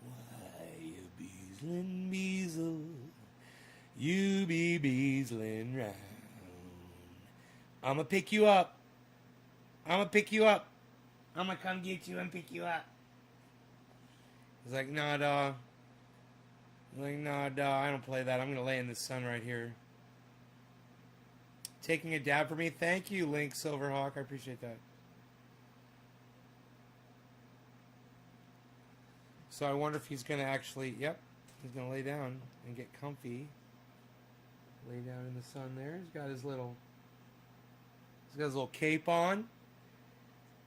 Speaker 1: Why a Beezlin', Beezel? You be Beezlin' round. I'ma pick you up. I'ma pick you up. I'ma come get you and pick you up. He's like, nah, dawg. I'm like, nah, dawg, I don't play that. I'm gonna lay in the sun right here. Taking a dab for me? Thank you, Link Silverhawk. I appreciate that. So I wonder if he's going to actually, yep, he's going to lay down and get comfy. Lay down in the sun there. He's got his little cape on.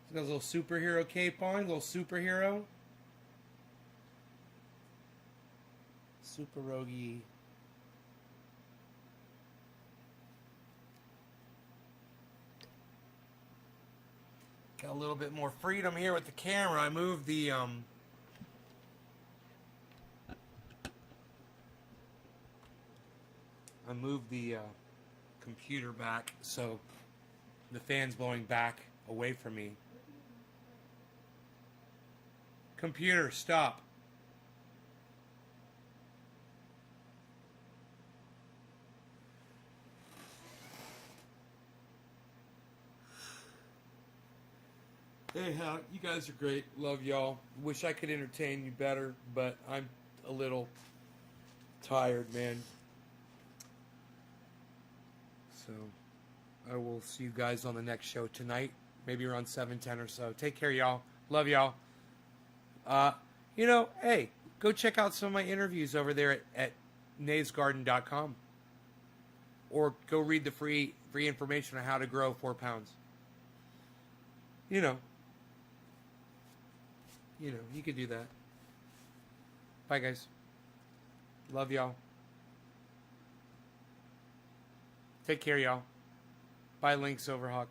Speaker 1: He's got his little superhero cape on, little superhero. Super Rogi. Got a little bit more freedom here with the camera. I moved the computer back so the fan's blowing back away from me. Computer, stop. Hey, you guys are great. Love y'all. Wish I could entertain you better, but I'm a little tired, man. So, I will see you guys on the next show tonight. Maybe around 7:10 or so. Take care, y'all. Love y'all. Hey, go check out some of my interviews over there at naysgarden.com. Or go read the free information on how to grow 4 pounds. you know, he could do that. Bye, guys. Love y'all. Take care, y'all. Bye, Link Silverhawk.